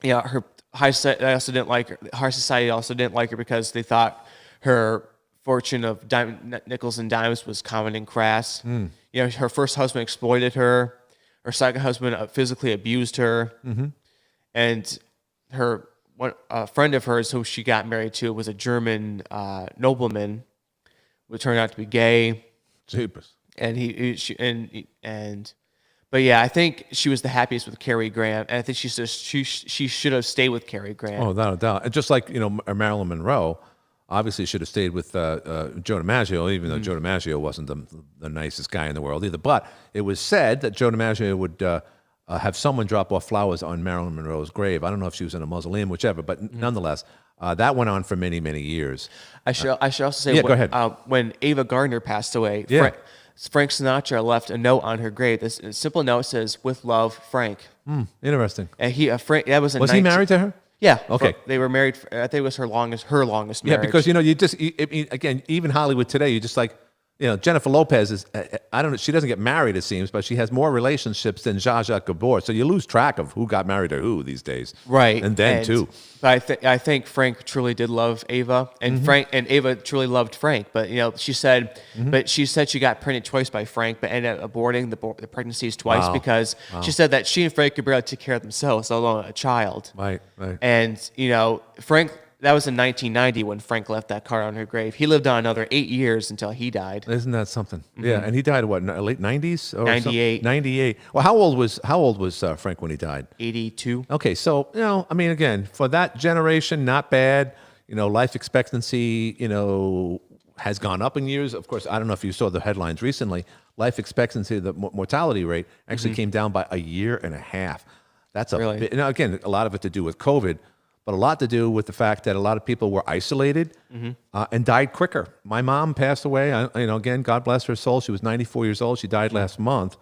her high society also didn't like her. High society also didn't like her because they thought her fortune of nickels and dimes was common and crass. Her first husband exploited her. Her second husband physically abused her, and a friend of hers who she got married to was a German nobleman, would turn out to be gay, Jeepers. and but yeah, I think she was the happiest with Cary Grant, and I think she should have stayed with Cary Grant. Oh, without a doubt. And just like, Marilyn Monroe obviously should have stayed with Joe DiMaggio, even though Joe DiMaggio wasn't the nicest guy in the world either. But it was said that Joe DiMaggio would have someone drop off flowers on Marilyn Monroe's grave. I don't know if she was in a mausoleum, whichever, but nonetheless, that went on for many, many years. I should also say, yeah, go ahead. When Ava Gardner passed away, Yeah. Frank Sinatra left a note on her grave. This simple note says, "With love, Frank." Interesting. And Frank, that was Was he married to her? Yeah. Okay. They were married. I think it was her longest marriage. Yeah, because again, even Hollywood today, you just like, Jennifer Lopez is, I don't know, she doesn't get married, it seems, but she has more relationships than Zsa Zsa Gabor. So you lose track of who got married to who these days. Right. And then too. But I think Frank truly did love Ava, and Ava truly loved Frank. But she said, she got pregnant twice by Frank, but ended up aborting the pregnancies twice because she said that she and Frank could barely take care of themselves, let alone a child. Right. And Frank. That was in 1990 when Frank left that card on her grave. He lived on another 8 years until he died. Isn't that something? Yeah, and he died what, late 90s? Or 98. 98. Well, how old was Frank when he died? 82. Okay, so, again, for that generation, not bad. Life expectancy, has gone up in years. Of course, I don't know if you saw the headlines recently. Life expectancy, the mortality rate actually came down by a year and a half. That's Really? Now, again, a lot of it to do with COVID, but a lot to do with the fact that a lot of people were isolated and died quicker. My mom passed away. Again, God bless her soul. She was 94 years old. She died last month.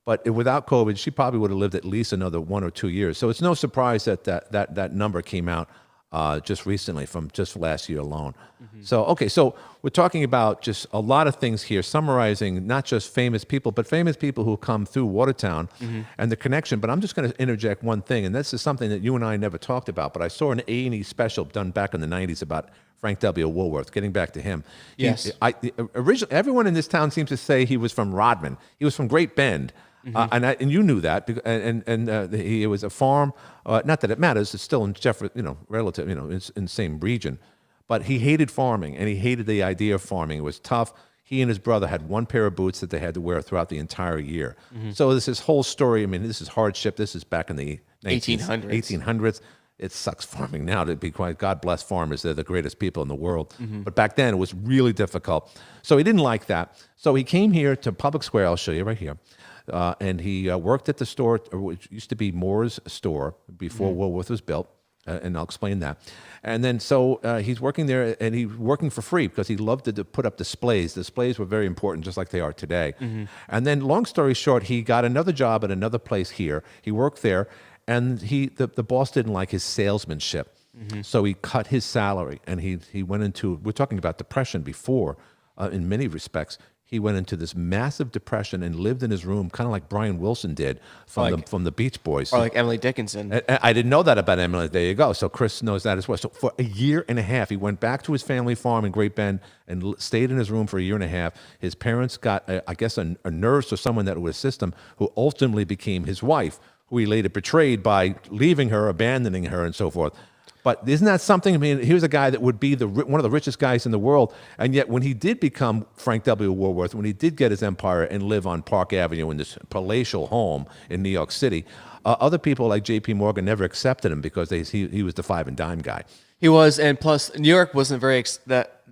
But without COVID, she probably would have lived at least another 1 or 2 years. So it's no surprise that number came out just recently from just last year alone. So we're talking about just a lot of things here, summarizing not just famous people, but famous people who come through Watertown and the connection. But I'm just going to interject one thing, and this is something that you and I never talked about, but I saw an A&E special done back in the 90s about Frank W. Woolworth, getting back to him. Yes. Originally, everyone in this town seems to say he was from Rodman. He was from Great Bend. And you knew that, he was a farm. Not that it matters; it's still in relative, it's in the same region. But he hated farming, and he hated the idea of farming. It was tough. He and his brother had one pair of boots that they had to wear throughout the entire year. So there's this whole story. I mean, this is hardship. This is back in the 1800s. It sucks farming now, to be quite. God bless farmers; they're the greatest people in the world. But back then, it was really difficult. So he didn't like that. So he came here to Public Square. I'll show you right here. And he worked at the store, which used to be Moore's store before Woolworth was built, and I'll explain that. And then he's working there, and he's working for free because he loved to put up displays. Displays were very important, just like they are today. And then, long story short, he got another job at another place here. He worked there, and the boss didn't like his salesmanship. So he cut his salary, and he went into, we're talking about depression before, in many respects. He went into this massive depression and lived in his room, kind of like Brian Wilson did from the Beach Boys. Or like Emily Dickinson. I didn't know that about Emily. There you go. So Chris knows that as well. So for a year and a half, he went back to his family farm in Great Bend and stayed in his room for a year and a half. His parents got, a nurse or someone that would assist him, who ultimately became his wife, who he later betrayed by leaving her, abandoning her, and so forth. But isn't that something? I mean, he was a guy that would be one of the richest guys in the world. And yet when he did become Frank W. Woolworth, when he did get his empire and live on Park Avenue in this palatial home in New York City, other people like J.P. Morgan never accepted him because he was the five and dime guy. He was, and plus New York wasn't very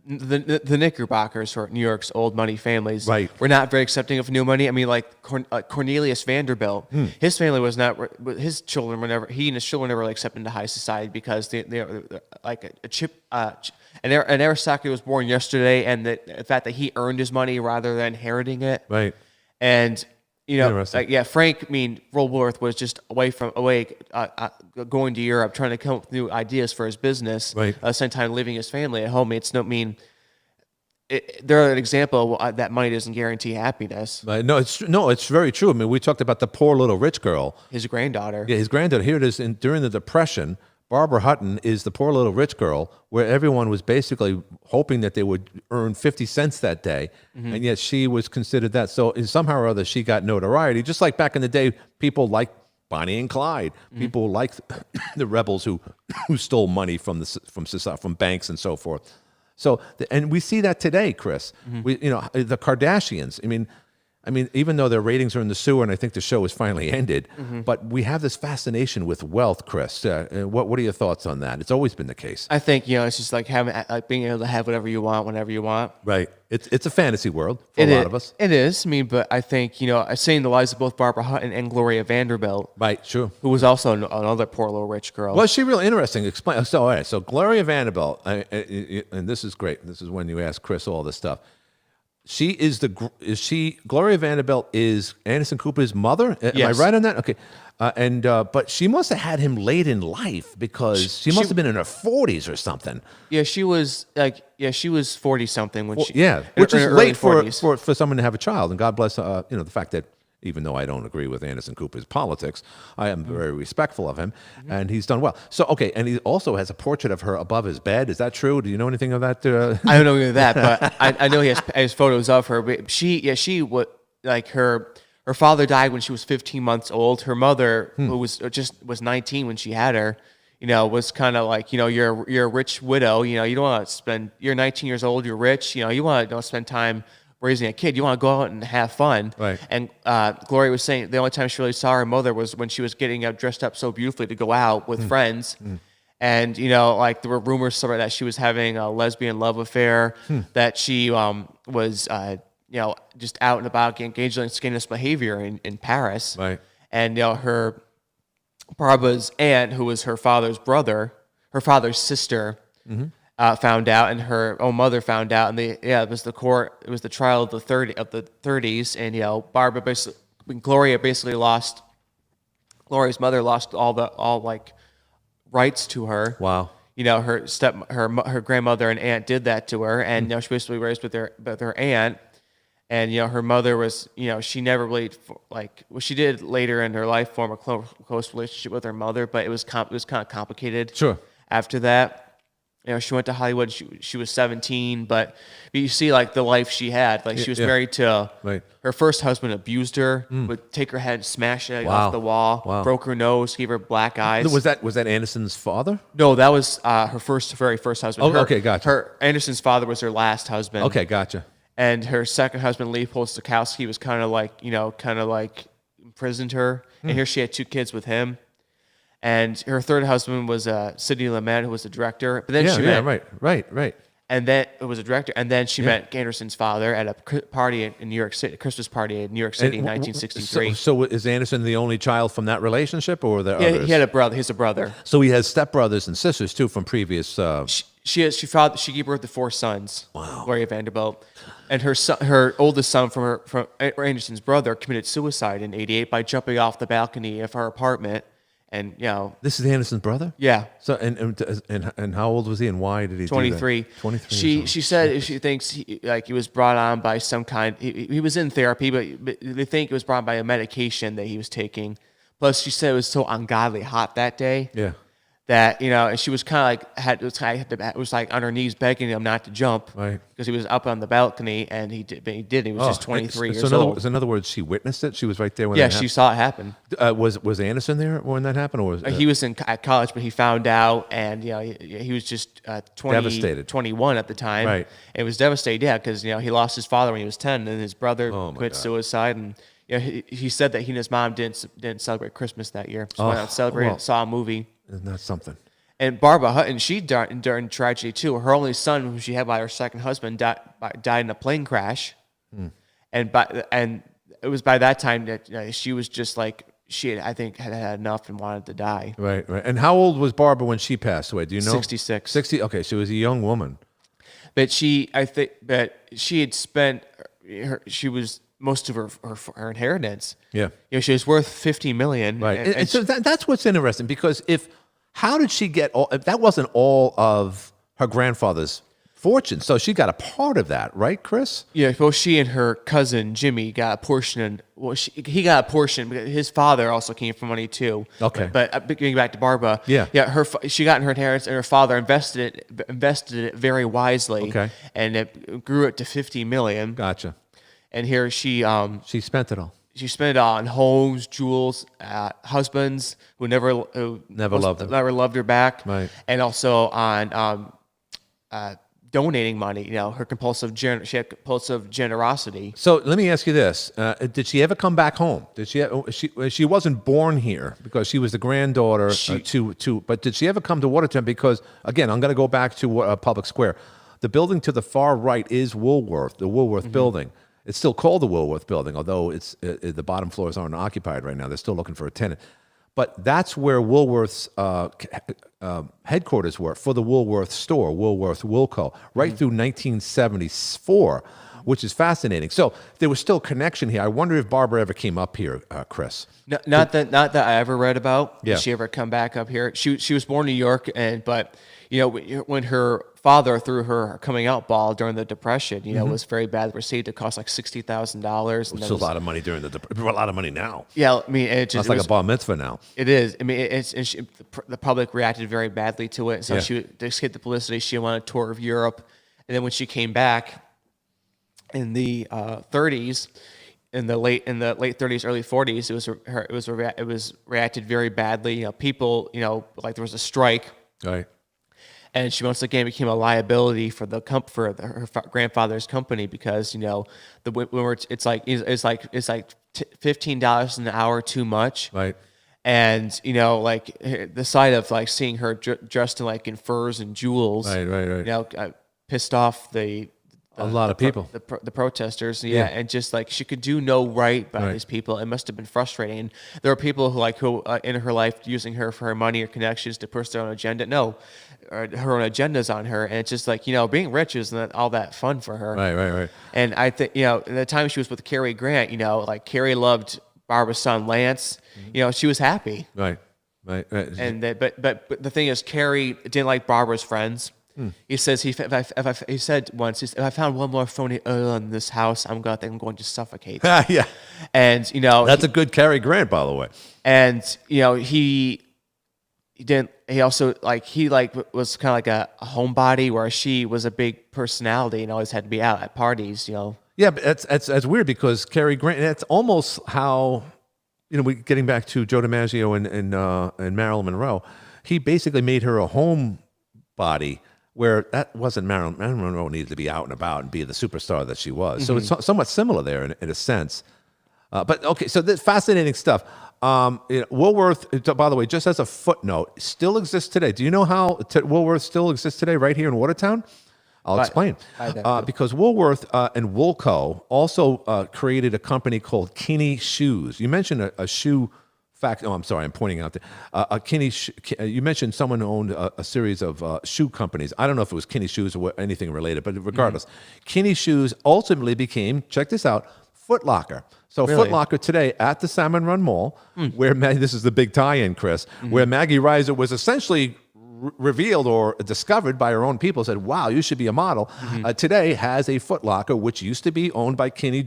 the Knickerbockers, or New York's old money families, were not very accepting of new money. I mean, like Cornelius Vanderbilt, his family was not. His children were never. He and his children were never really accepted into high society because they're like a chip. And aristocracy was born yesterday, and the fact that he earned his money rather than inheriting it. Right. And Frank, Woolworth was just going to Europe, trying to come up with new ideas for his business. Right. Same time leaving his family at home. They're an example of that money doesn't guarantee happiness. No, it's very true. I mean, we talked about the poor little rich girl. His granddaughter. Yeah, his granddaughter. Here it is. During the Depression, Barbara Hutton is the poor little rich girl, where everyone was basically hoping that they would earn 50 cents that day, and yet she was considered that. So somehow or other, she got notoriety. Just like back in the day, people like Bonnie and Clyde, people like the rebels who stole money from banks and so forth. So, and we see that today, Chris. We, the Kardashians. I mean, even though their ratings are in the sewer, and I think the show has finally ended, but we have this fascination with wealth, Chris. What are your thoughts on that? It's always been the case. I think it's just like being able to have whatever you want whenever you want. Right. It's a fantasy world for a lot of us. It is. I mean, but I think saying the lives of both Barbara Hutton and Gloria Vanderbilt, Right. Sure. who was also another poor little rich girl. Was she really interesting? Explain. So, all right. So Gloria Vanderbilt, and this is great. This is when you ask Chris all this stuff. Gloria Vanderbilt is Anderson Cooper's mother? Am I Yes. right on that? Okay. But she must have had him late in life because she must have been in her 40s or something. Yeah, she was 40 something when she. Yeah, in which her is early late 40s. for someone to have a child. And God bless the fact that even though I don't agree with Anderson Cooper's politics, I am very respectful of him, and he's done well. So, okay, and he also has a portrait of her above his bed. Is that true? Do you know anything of that? I don't know any of that, but I know he has photos of her. But she would like her father died when she was 15 months old. Her mother, who was 19 when she had her, was kind of like, you're a rich widow. You don't want to spend. You're 19 years old. You're rich. You want to spend time raising a kid. You want to go out and have fun. Right. And Gloria was saying the only time she really saw her mother was when she was getting dressed up so beautifully to go out with friends. And, like there were rumors somewhere that she was having a lesbian love affair, that she was, just out and about engaged in scandalous behavior in Paris. Right. And, her Barbara's aunt, who was her father's sister, found out, and her own mother found out, and it was the trial of the 30s, and Gloria's mother lost all rights to her. Wow. Her grandmother and aunt did that to her, and she basically raised with her aunt, and her mother was she never really she did later in her life form a close relationship with her mother, but it was kind of complicated. Sure. After that. She went to Hollywood. She was 17, but you see, the life she had. She was married to her first husband. Abused her, would take her head, smash it off the wall, broke her nose, gave her black eyes. Was that Anderson's father? No, that was her very first husband. Okay, gotcha. Anderson's father was her last husband. Okay, gotcha. And her second husband, Leopold Stokowski, was kind of imprisoned her, and here she had 2 kids with him. And her third husband was Sidney Lumet, who was the director. But then she met, right. And then it was a director. And then she met Anderson's father at a party in New York City, a Christmas party in New York City in 1963. So is Anderson the only child from that relationship, or were there others? He had a brother. He's a brother. So he has stepbrothers and sisters too from previous. She gave birth to 4 sons. Wow. Gloria Vanderbilt, and her oldest son from Anderson's brother committed suicide in '88 by jumping off the balcony of her apartment. And this is Anderson's brother. Yeah. So and how old was he, and why did he 23. do that? 23. She said she thinks he was brought on by some kind. He was in therapy, but they think it was brought on by a medication that he was taking. Plus, she said it was so ungodly hot that day. Yeah. That and she was kind of was on her knees begging him not to jump, right? Because he was up on the balcony, and he did. He was just 23 years old. So in other words, she witnessed it. She was right there when. Yeah, she saw it happen. Was Anderson there when that happened, or was he was at college, but he found out, and he was just devastated, 21 at the time, right? It was devastated, because he lost his father when he was 10, and his brother committed suicide, and he said that he and his mom didn't celebrate Christmas that year. So went out and celebrated, saw a movie. Isn't that something? And Barbara Hutton, she died during tragedy too. Her only son, who she had by her second husband, died in a plane crash. And it was by that time that she was just I think had enough and wanted to die. Right. And how old was Barbara when she passed away? Do you know? 66. 60. Okay, she was a young woman. But she had spent she was most of her inheritance. Yeah. She was worth $50 million. Right. And so that's what's interesting, because how did she get all? If that wasn't all of her grandfather's fortune, so she got a part of that, right, Chris? Yeah. Well, she and her cousin Jimmy got a portion. He got a portion, but his father also came from money too. Okay. But getting back to Barbara, yeah. She got in her inheritance, and her father invested it very wisely. Okay. And it grew it to $50 million. Gotcha. And here she spent it all. She spent it on homes, jewels, husbands who never loved her back, right? And also on donating money. Her she had compulsive generosity. So let me ask you this: did she ever come back home? Did she wasn't born here because she was the granddaughter to. But did she ever come to Watertown? Because again, I'm going to go back to Public Square. The building to the far right is Woolworth, the Woolworth building. It's still called the Woolworth building, although the bottom floors aren't occupied right now. They're still looking for a tenant. But that's where Woolworth's headquarters were for the Woolworth store, Woolworth Wilco, right through 1974, which is fascinating. So there was still connection here. I wonder if Barbara ever came up here, Chris. Not that I ever read about. Yeah. Did she ever come back up here? She was born in New York, but when her father threw her coming out ball during the Depression, was very badly received. It cost like $60,000. It's a lot of money during a lot of money now. Yeah, I mean, It's like a bar mitzvah now. It is. I mean, the public reacted very badly to it. So to escape the publicity, she went on a tour of Europe, and then when she came back in the 30s, in the late 30s, early 40s, it was reacted very badly. People, like there was a strike. Right. And she once again became a liability for her grandfather's company because it's like $15 an hour too much, right? And like the sight of like seeing her dressed in furs and jewels, right. Pissed off a lot of people, the protesters, and just like she could do no right by these people. It must have been frustrating. And there were people who in her life using her for her money or connections to push their own agenda. No, her own agendas on her, and it's just like being rich isn't all that fun for her. Right. And I think at the time she was with Cary Grant, like Cary loved Barbara's son Lance. She was happy. Right. And but the thing is, Cary didn't like Barbara's friends. He says he said once, if I found one more phony oil in this house, I'm going to suffocate. Yeah, and that's a good Cary Grant, by the way. And he didn't. He also was kind of like a homebody, where she was a big personality and always had to be out at parties. Yeah, but that's weird because Cary Grant. That's almost how we getting back to Joe DiMaggio and Marilyn Monroe. He basically made her a homebody. Where that wasn't Marilyn Monroe needed to be out and about and be the superstar that she was. So it's somewhat similar there in a sense. But okay, so this fascinating stuff. Woolworth, by the way, just as a footnote, still exists today. Do you know how Woolworth still exists today right here in Watertown? I'll explain. Because Woolworth and Woolco also created a company called Kinney Shoes. You mentioned a shoe fact. Oh, I'm sorry. I'm pointing out that you mentioned someone who owned a series of shoe companies. I don't know if it was Kinney Shoes or anything related, but regardless, Kinney Shoes ultimately became, check this out, Foot Locker. So Really? Foot Locker today at the Salmon Run Mall, where this is the big tie-in, Chris, where Maggie Reiser was essentially revealed or discovered by her own people, said, wow, you should be a model, today has a Foot Locker, which used to be owned by Kinney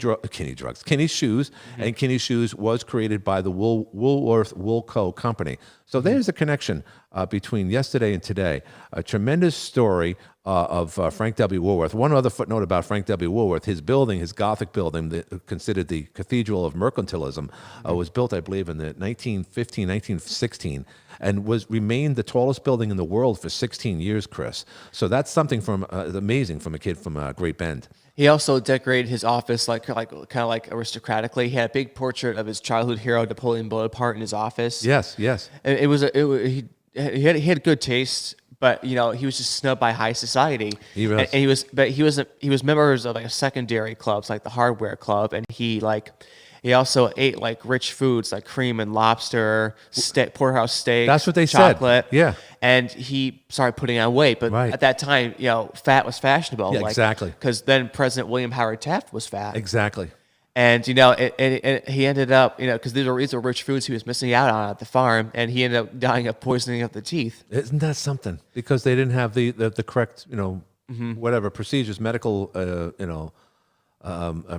Shoes, and Kinney Shoes was created by the Woolworth Woolco company. So there's a connection between yesterday and today. A tremendous story of Frank W. Woolworth. One other footnote about Frank W. Woolworth, his building, his Gothic building, considered the Cathedral of Mercantilism, was built, I believe, in the 1915, 1916, and remained the tallest building in the world for 16 years, Chris. So that's something amazing from a kid from Great Bend. He also decorated his office kind of like aristocratically. He had a big portrait of his childhood hero Napoleon Bonaparte in his office. Yes. And he had good taste, but he was just snubbed by high society. He was. And he was members of like secondary clubs like the Hardware Club, and he also ate like rich foods like cream and lobster, porterhouse steak. That's what they chocolate. said. Yeah. And he started putting on weight, but at that time, fat was fashionable. Yeah, exactly. Because then President William Howard Taft was fat. Exactly. And he ended up, because these are rich foods he was missing out on at the farm, and he ended up dying of poisoning of the teeth. Isn't that something? Because they didn't have the correct, whatever procedures, medical,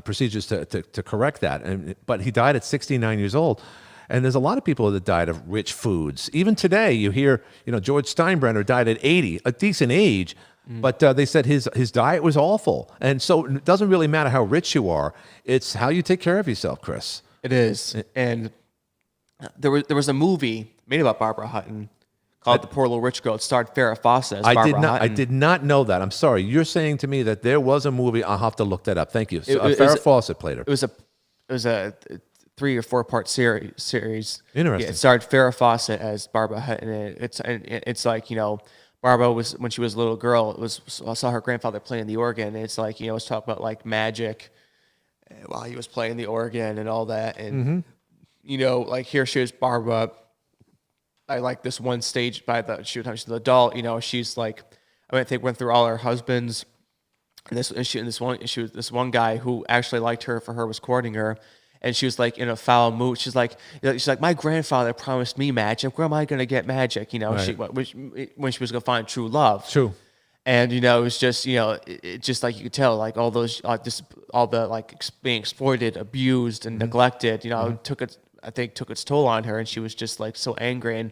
procedures to correct that. But he died at 69 years old. And there's a lot of people that died of rich foods. Even today, you hear, George Steinbrenner died at 80, a decent age. But they said his diet was awful. And so it doesn't really matter how rich you are. It's how you take care of yourself, Chris. It is. And there was a movie made about Barbara Hutton called The Poor Little Rich Girl. It starred Farrah Fawcett as I Barbara did not. I Hutton. did not know that. I'm sorry. You're saying to me that there was a movie. I'll have to look that up. Thank you. So, It was Farrah Fawcett played her. It was a 3 or 4 part series. Interesting. Yeah, it starred Farrah Fawcett as Barbara Hutton. It's like, Barbara was, when she was a little girl, I saw her grandfather playing the organ. And it's like, it's talking about like magic while he was playing the organ and all that. And, like here she is, Barbara. I like this one stage she's an adult, she's like, I think went through all her husbands. And this one guy who actually liked her for her was courting her. And she was like in a foul mood. She's like, my grandfather promised me magic. Where am I going to get magic? Right. When she was going to find true love. True. And it was just, it just like you could tell, like all those, all the like being exploited, abused, and neglected. Took its toll on her, and she was just like so angry. And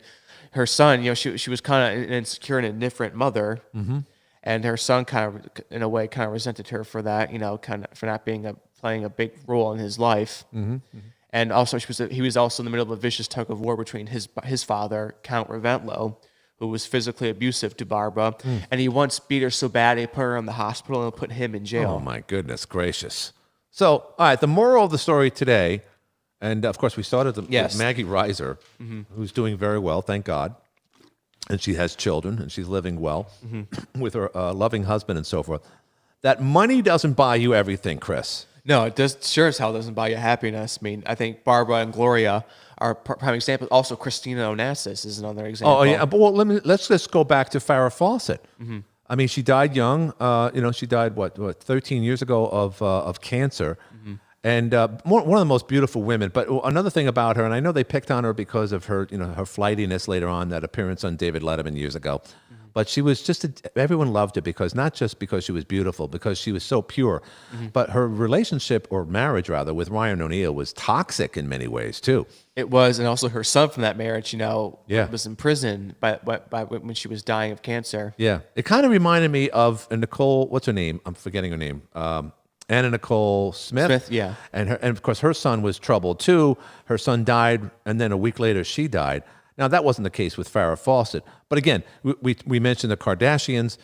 her son, she was kind of an insecure and indifferent mother. Mm-hmm. And her son kind of, in a way, kind of resented her for that, kind of for not playing a big role in his life. Mm-hmm. Mm-hmm. And also, he was also in the middle of a vicious tug of war between his father, Count Reventlow, who was physically abusive to Barbara. And he once beat her so bad, he put her in the hospital and put him in jail. Oh, my goodness gracious. So, all right, the moral of the story today, and of course, we started with Maggie Reiser, who's doing very well, thank God. And she has children, and she's living well with her loving husband and so forth. That money doesn't buy you everything, Chris. No, it does. Sure as hell doesn't buy you happiness. I mean, I think Barbara and Gloria are prime examples. Also, Christina Onassis is another example. Oh yeah, but let's just go back to Farrah Fawcett. Mm-hmm. I mean, she died young. She died what 13 years ago of cancer. Mm-hmm. And one of the most beautiful women. But another thing about her, and I know they picked on her because of her, her flightiness later on, that appearance on David Letterman years ago. Mm-hmm. But she was everyone loved her because, not just because she was beautiful, because she was so pure. Mm-hmm. But her relationship, or marriage rather, with Ryan O'Neal was toxic in many ways too. It was, and also her son from that marriage, was in prison by when she was dying of cancer. Yeah, it kind of reminded me of Nicole. What's her name? I'm forgetting her name. Anna Nicole Smith. Yeah. And of course her son was troubled too. Her son died, and then a week later she died. Now that wasn't the case with Farrah Fawcett. But again, we mentioned the Kardashians.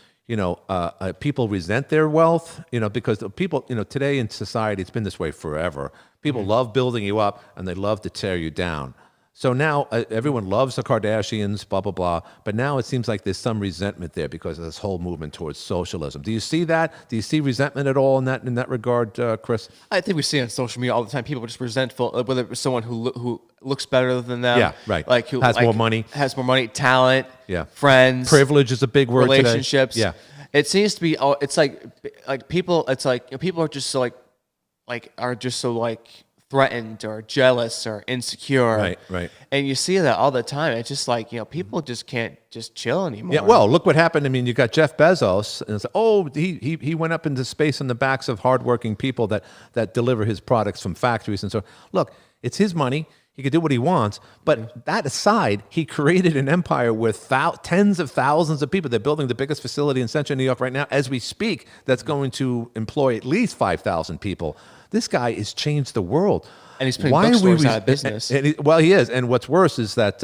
People resent their wealth. Because the people, today in society, it's been this way forever. People love building you up, and they love to tear you down. So now everyone loves the Kardashians, blah, blah, blah. But now it seems like there's some resentment there because of this whole movement towards socialism. Do you see that? Do you see resentment at all in that regard, Chris? I think we see it on social media all the time. People are just resentful, whether it's someone who looks better than them. Yeah, right. Like who has more money. Has more money, talent, yeah, friends. Privilege is a big word relationships. today. Yeah. It seems to be, it's like people, it's like, people are just so threatened or jealous or insecure. Right. And you see that all the time. It's just like, people just can't just chill anymore. Yeah, well, look what happened. I mean, you got Jeff Bezos, and it's, he went up into space on the backs of hardworking people that deliver his products from factories. And so, look, it's his money. He could do what he wants. But that aside, he created an empire with tens of thousands of people. They're building the biggest facility in Central New York right now as we speak that's going to employ at least 5,000 people. This guy has changed the world. And he's putting bookstores out of business. Well, he is. And what's worse is that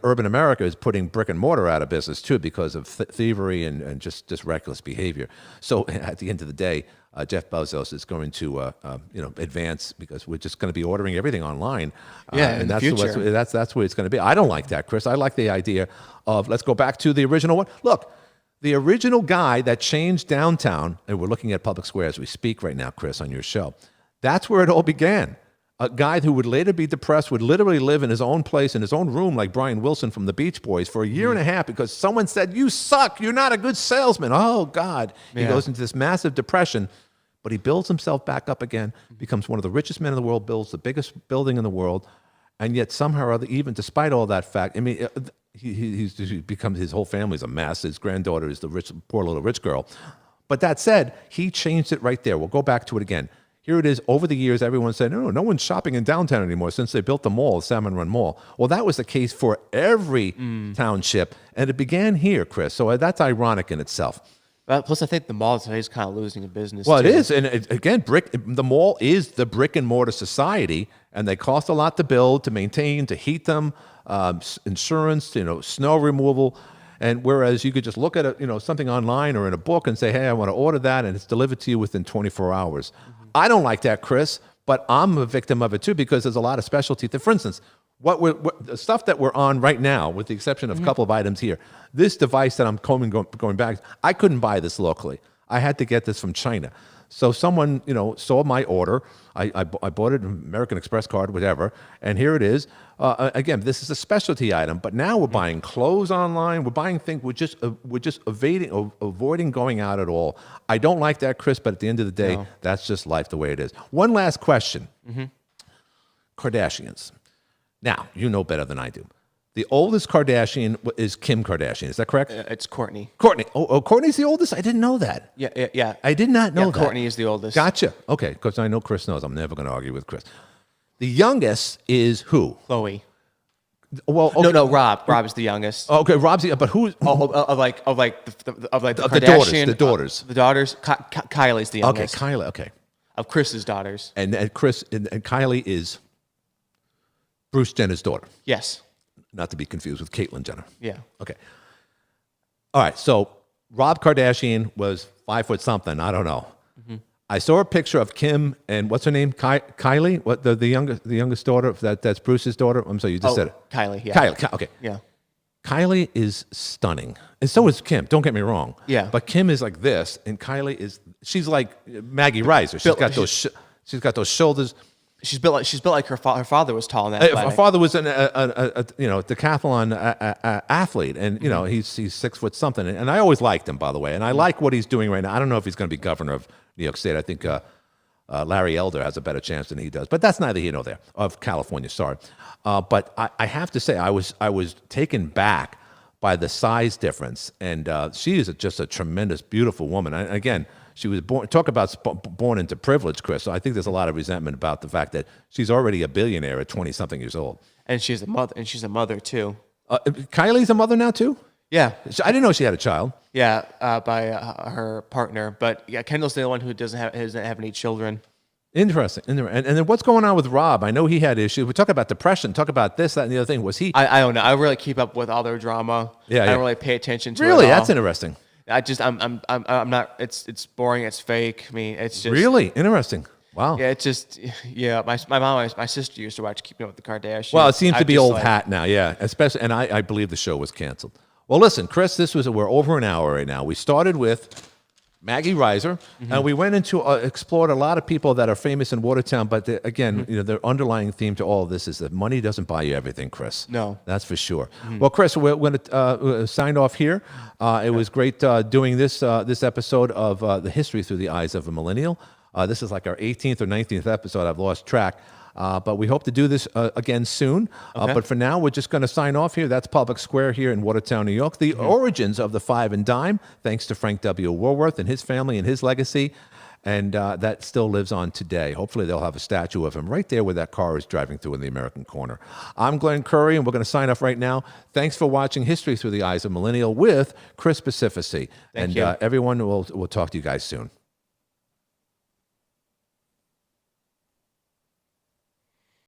urban America is putting brick and mortar out of business, too, because of thievery and just reckless behavior. So at the end of the day, Jeff Bezos is going to advance, because we're just going to be ordering everything online. And that's that's where it's going to be. I don't like that, Chris. I like the idea of, let's go back to the original one. Look, the original guy that changed downtown, and we're looking at Public Square as we speak right now, Chris, on your show. That's where it all began. A guy who would later be depressed would literally live in his own place, in his own room, like Brian Wilson from the Beach Boys, for a year and a half because someone said, "You suck. You're not a good salesman." Oh, God. He goes into this massive depression, but he builds himself back up again, becomes one of the richest men in the world, builds the biggest building in the world, and yet somehow or other, even despite all that fact, I mean, he's become, his whole family's a mess. His granddaughter is the poor little rich girl. But that said, he changed it right there. We'll go back to it again. Here it is. Over the years, everyone said, no one's shopping in downtown anymore since they built the mall, the Salmon Run Mall. Well, that was the case for every township, and it began here, Chris. So that's ironic in itself. Plus, I think the mall today is kind of losing a business. Well, too. it is, and again, the mall is the brick and mortar society, and they cost a lot to build, to maintain, to heat them, insurance, snow removal, and whereas you could just look at something online or in a book and say, hey, I want to order that, and it's delivered to you within 24 hours. I don't like that, Chris, but I'm a victim of it too because there's a lot of specialty. For instance, the stuff that we're on right now, with the exception of a couple of items here, this device that I'm going back, I couldn't buy this locally. I had to get this from China. So someone, saw my order. I bought it, American Express card, whatever, and here it is. Again, this is a specialty item, but now we're buying clothes online. We're buying things. We're just avoiding going out at all. I don't like that, Chris, but at the end of the day, that's just life the way it is. One last question. Kardashians. Now, you know better than I do. The oldest Kardashian is Kim Kardashian. Is that correct? It's Kourtney. Kourtney. Oh, Kourtney's the oldest? I didn't know that. Yeah. I did not know that. Kourtney is the oldest. Gotcha. Okay, because I know Chris knows. I'm never going to argue with Chris. The youngest is who? Khloe. Well, okay. No, Rob. Rob is the youngest. Okay, Rob's the, but who's Of like the the Kardashian, daughters. The daughters. Kylie's the Okay, youngest. Kylie. Okay, Of Chris's daughters. and Chris and Kylie is Bruce Jenner's daughter, Yes. not to be confused with Caitlyn Jenner. Yeah. Okay. All right. So Rob Kardashian was 5 foot something. I don't know. I saw a picture of Kim and what's her name? Kylie. What the youngest daughter? That's Bruce's daughter. I'm sorry, you just said it. Kylie. Yeah. Kylie. Okay. Yeah. Kylie is stunning, and so is Kim. Don't get me wrong. Yeah. But Kim is like this, and she's like Maggie Reiser. She's got those shoulders. She's built like her father was tall and athletic. Her father was a decathlon athlete, and he's 6 foot something. And I always liked him, by the way. And I like what he's doing right now. I don't know if he's going to be governor of New York State. I think Larry Elder has a better chance than he does. But that's neither here nor there. Of California, sorry. But I have to say, I was taken back by the size difference, and she is just a tremendous, beautiful woman. And again, she was born. Talk about born into privilege, Chris. So I think there's a lot of resentment about the fact that she's already a billionaire at 20-something years old. And she's a mother. And she's a mother too. Kylie's a mother now too. Yeah. I didn't know she had a child. Yeah. By her partner. But yeah, Kendall's the only one who doesn't have any children. Interesting. And then what's going on with Rob? I know he had issues. We talk about depression. Talk about this, that, and the other thing. Was he? I don't know. I really keep up with all their drama. Yeah. I don't really pay attention to it. Really, at all. that's interesting. I'm not. It's boring. It's fake. I mean, it's just Really interesting. Wow. Yeah, it's just My mom, my sister used to watch Keeping Up with the Kardashians. Well, it seems to I'm be just old like- hat now. Yeah, especially, and I believe the show was canceled. Well, listen, Chris, we're over an hour right now. We started with Maggie Reiser, and we went into explored a lot of people that are famous in Watertown. But again, their underlying theme to all of this is that money doesn't buy you everything, Chris. No, that's for sure. Well, Chris, we're going to sign off here. It was great doing this episode of the history through the eyes of a millennial. This is like our 18th or 19th episode. I've lost track. But we hope to do this again soon. Okay. But for now, we're just going to sign off here. That's Public Square here in Watertown, New York. The origins of the five and dime, thanks to Frank W. Woolworth and his family and his legacy. And that still lives on today. Hopefully, they'll have a statue of him right there where that car is driving through in the American corner. I'm Glenn Curry, and we're going to sign off right now. Thanks for watching History Through the Eyes of Millennial with Chris Pacifici. Thank you. Everyone, we'll talk to you guys soon.